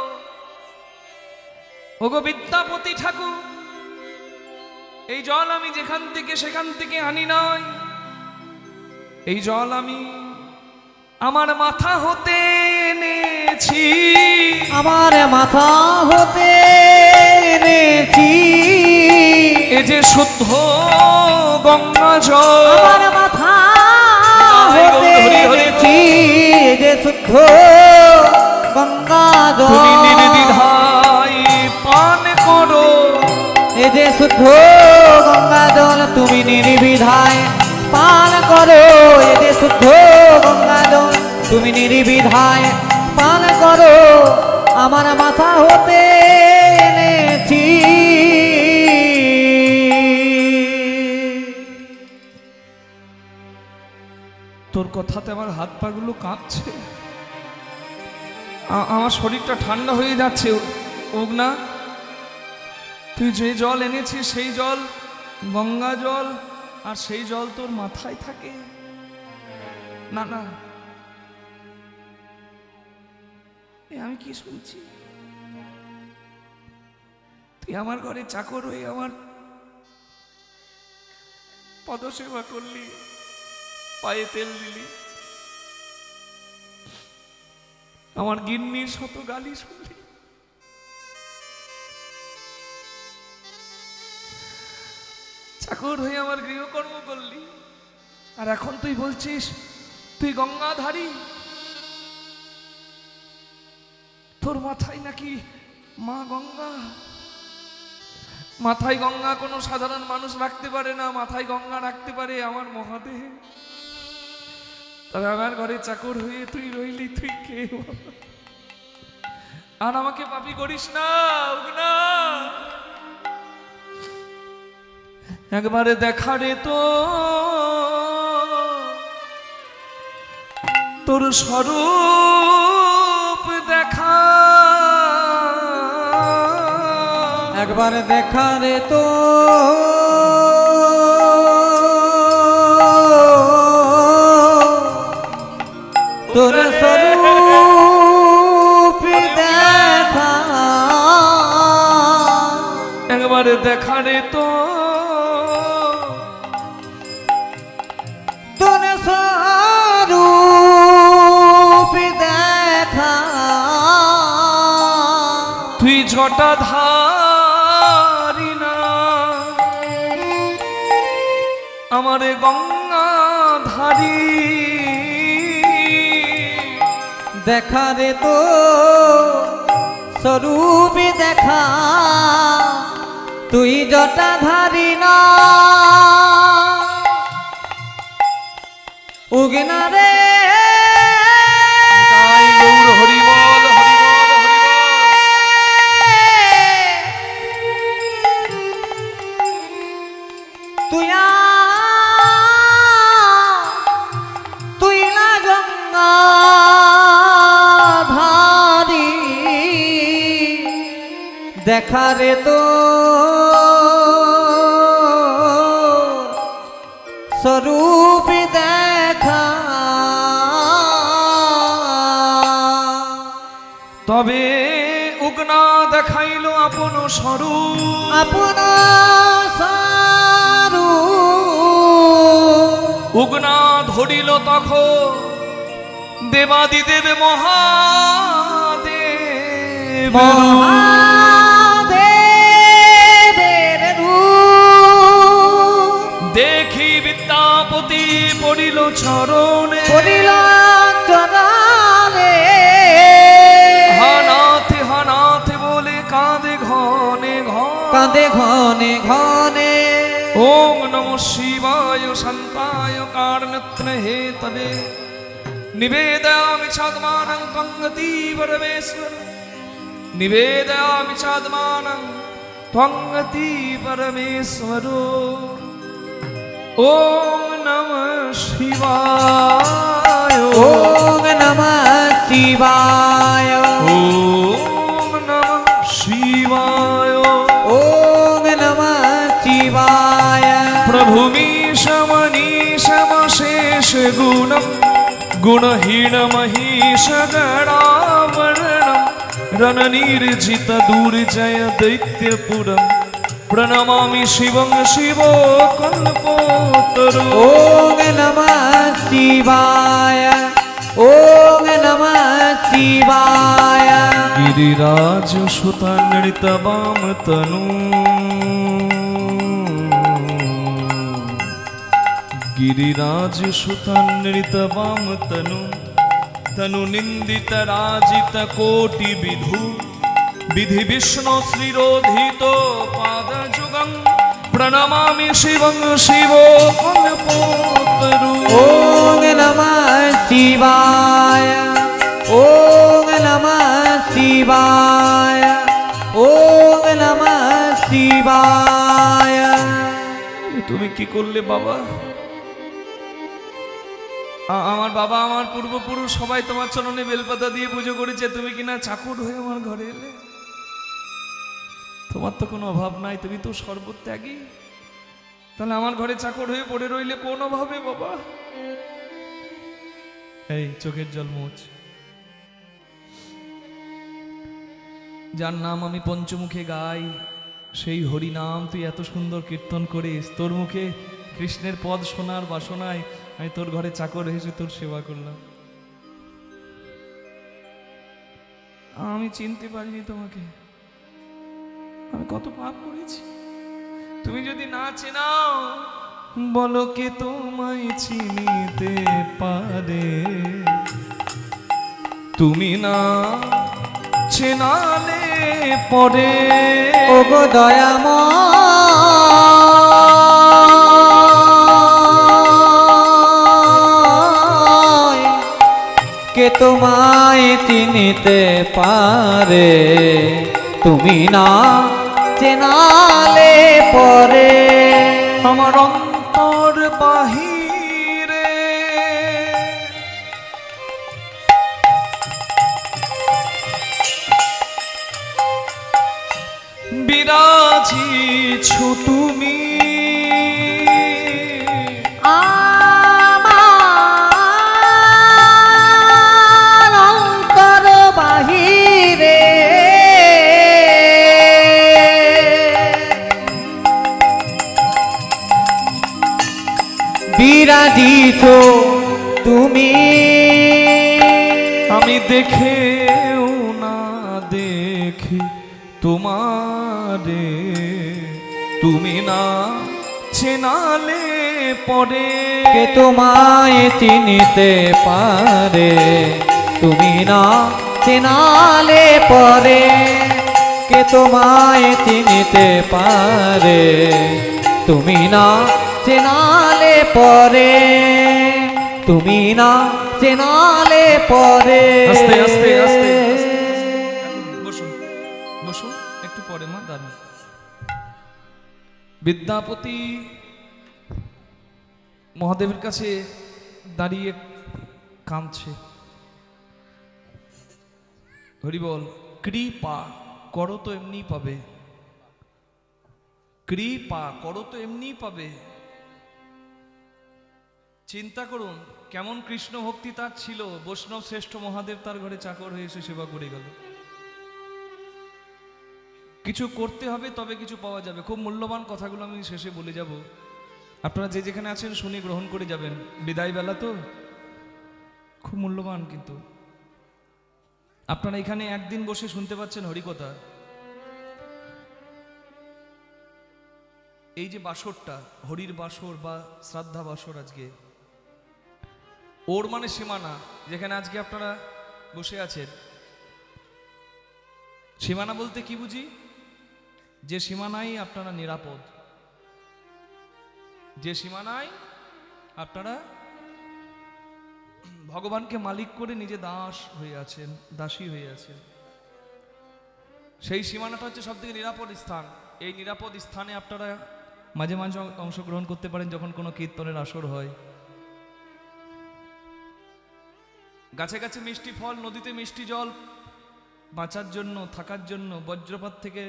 [SPEAKER 1] ওগো বিদ্যাপতি ঠাকুর, এই জল আমি যেখান থেকে সেখান থেকে আনি নাই, এই জল আমি আমার মাথা হতে এনেছি।
[SPEAKER 2] আমার মাথা হতে এনেছি,
[SPEAKER 1] এ যে শুদ্ধ গঙ্গা জল।
[SPEAKER 2] আমার মাথা হতে এনেছি, এ যে শুদ্ধ গঙ্গা
[SPEAKER 1] তুমি
[SPEAKER 2] জল।
[SPEAKER 1] নির্দ্বিধায় পান করো,
[SPEAKER 2] এ যে শুদ্ধ গঙ্গা জল তুমি নির্বিধায় পান করো। এ যে শুদ্ধ গঙ্গা জল তুমি নির্বিধায় পান করো। আমার মাথা হতে এনেছি।
[SPEAKER 1] তোর কথাতে আমার হাত পাগুলো কাঁপছে, আমার শরীরটা ঠান্ডা হয়ে যাচ্ছে। ওগনা, তুই যে জল এনেছিস সেই জল গঙ্গা জল, আর সেই জল তোর মাথায় থাকে? না না, আমি কি শুনছি? তুই আমার ঘরে চাকর হয়ে আমার পদসেবা করলি, পায়ে তেল দিলি, আমার গিন্নির শত গালি শুনলি, চাকর হয়ে আমার গৃহকর্ম করলি, আর এখন তুই বলছিস তুই গঙ্গাধারী? তোর মাথায় নাকি মা গঙ্গা? মাথায় গঙ্গা কোনো সাধারণ মানুষ রাখতে পারে না, মাথায় গঙ্গা রাখতে পারে আমার মহাদেব। তবে আমার ঘরে চাকর হয়ে তুই রইলি, তুই কে? আর আমাকে পাপী করিস না, না। একবারে দেখা রে তো তোর স্বরূপ দেখা,
[SPEAKER 2] একবার দেখা রে তো তোর স্বরূপ দেখা,
[SPEAKER 1] একবার দেখা রে তো
[SPEAKER 2] তোর স্বরূপ দেখা।
[SPEAKER 1] তুই জটাধারী না, আমার গঙ্গাধারী।
[SPEAKER 2] দেখা রে তো স্বরূপ দেখা, তুই জটাধারী না। উগনা রে
[SPEAKER 1] তাই গৌর হরি বল, হরি বল, হরি বল।
[SPEAKER 2] তুই না গঙ্গাধারী, দেখা রে তো স্বরূপ দেখা।
[SPEAKER 1] তবে উগনা দেখাইল আপন স্বরূপ,
[SPEAKER 2] আপন স্বরূপ।
[SPEAKER 1] উগনা ধরিল তখন দেবাদিদেব মহাদেব।
[SPEAKER 2] মহাদেবের রূপ
[SPEAKER 1] দেখি বিদ্যাপতি পড়িল চরণে,
[SPEAKER 2] পড়িল চরণে।
[SPEAKER 1] হানাথে হানাথে বলে কাঁদে ঘনে ঘনে,
[SPEAKER 2] কাঁদে ঘনে ঘনে।
[SPEAKER 1] ওম নমঃ শিবায় শান্তায় কারণত্র হেতবে, নিবেদয়ামি চাঁদমানং ত্বঙ্গতি পরমেশ্বর, নিবেদয়ামি চাঁদমানং ত্বঙ্গতি পরমেশ্বর। ওম নমঃ শিবায়,
[SPEAKER 2] ওম নমঃ শিবায়,
[SPEAKER 1] ওম নমঃ শিবায়,
[SPEAKER 2] ওম নমঃ শিবায়।
[SPEAKER 1] गुणं गुणहीनमहीषगणावरणं रणनिर्जितदुर्जय दैत्यपुरं प्रणमामि शिवं शिवो कल्पोत्तरो।
[SPEAKER 2] ओम नमः शिवाय, ओम नमः शिवाय।
[SPEAKER 1] गिरिराजसुतनृतवां तनु गिरिराजसुतनृतवां तनु निन्दितराजितकोटिविधु विधि विष्णु श्रीरोधितो पादजुगं प्रणमामि शिवं शिवो कल्पोत्तरो।
[SPEAKER 2] ओम नमः शिवाय, ओम नमः शिवाय, ओम नमः शिवाय।
[SPEAKER 1] তুমি কি করলে বাবা? আমার বাবা আমার পূর্বপুরুষ সবাই তোমার চরণে বেলপাতা দিয়ে পুজো করেছে, তুমি কিনা চাকর হয়ে আমার ঘরে এলে। তোমার তো কোনো অভাব নাই, তুমি তো সর্বত্যাগী, তাহলে আমার ঘরে চাকর হয়ে পড়ে রইলে কোন অভাবে বাবা? এই চোখের জল মোচ। যার নাম আমি পঞ্চমুখে গাই, সেই হরি নাম তুই এত সুন্দর কীর্তন করিস, তোর মুখে কৃষ্ণের পদ শোনার বাসনায় আমি তোর ঘরে চাকর এসে তোর সেবা করলাম। আমি চিনতে পারিনি তোমাকে, আমি কত পাপ করেছি। তুমি যদি না চেনাও, বলো কে তোমায় চিনিতে পারে। তুমি না চেনালে পরে
[SPEAKER 2] ওগো দয়াময়, কে তোমায় চিনিতে পারে। তুমি না চেনালে পরে
[SPEAKER 1] আমার অন্তর বাহিরে বিরাজিছ তুমি।
[SPEAKER 2] আমার অন্তর বাহিরে বিরাজিছ তুমি।
[SPEAKER 1] আমি দেখেও না দেখি তোমারে, তুমি না চেনালে পরে
[SPEAKER 2] কে তোমায় চিনিতে পারে। তুমি না চেনালে পরে কে তোমায় চিনিতে পারে। তুমি না চেনালে পরে, তুমি না চেনালে পরে।
[SPEAKER 1] আস্তে আস্তে আস্তে বসুন বসুন, একটু পরে মা দাঁড়ান। বিদ্যাপতি মহাদেবের কাছে দাঁড়িয়ে কাঁদছে। হরি বল। কৃপা করো তো এমনি পাবে, কৃপা করো তো এমনি পাবে। চিন্তা করুন কেমন কৃষ্ণ ভক্তি তার ছিল, বৈষ্ণব শ্রেষ্ঠ মহাদেব তার ঘরে চাকর হয়ে এসে সেবা করে গেল। কিছু করতে হবে তবে কিছু পাওয়া যাবে। খুব মূল্যবান কথাগুলো আমি শেষে বলে যাব, আপনারা যে যেখানে আছেন শুনে গ্রহণ করে যাবেন। বিদায় বেলা তো খুব মূল্যবান, কিন্তু আপনারা এখানে একদিন বসে শুনতে পাচ্ছেন হরিকথা। এই যে বাসরটা, হরির বাসর বা শ্রাদ্ধা বাসর, আজকে ওর মানে সীমানা, যেখানে আজকে আপনারা বসে আছেন। সীমানা বলতে কি বুঝি? যে সীমানায় আপনারা নিরাপদ, যে সীমানায় আপনারা ভগবানকে মালিক করে নিজে দাস হয়ে আছেন, দাসী হয়ে আছেন, সেই সীমানাটা হচ্ছে সব থেকে নিরাপদ স্থান। এই নিরাপদ স্থানে আপনারা মাঝে মাঝে অংশগ্রহণ করতে পারেন যখন কোনো কীর্তনের আসর হয়। গাছে গাছে মিষ্টি ফল, নদীতে মিষ্টি জল, বাঁচার জন্য, থাকার জন্য, বজ্রপাত থেকে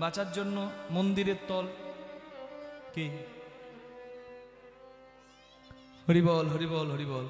[SPEAKER 1] বাঁচার জন্য মন্দিরের তল কি হরি বল হরি বল হরি বল।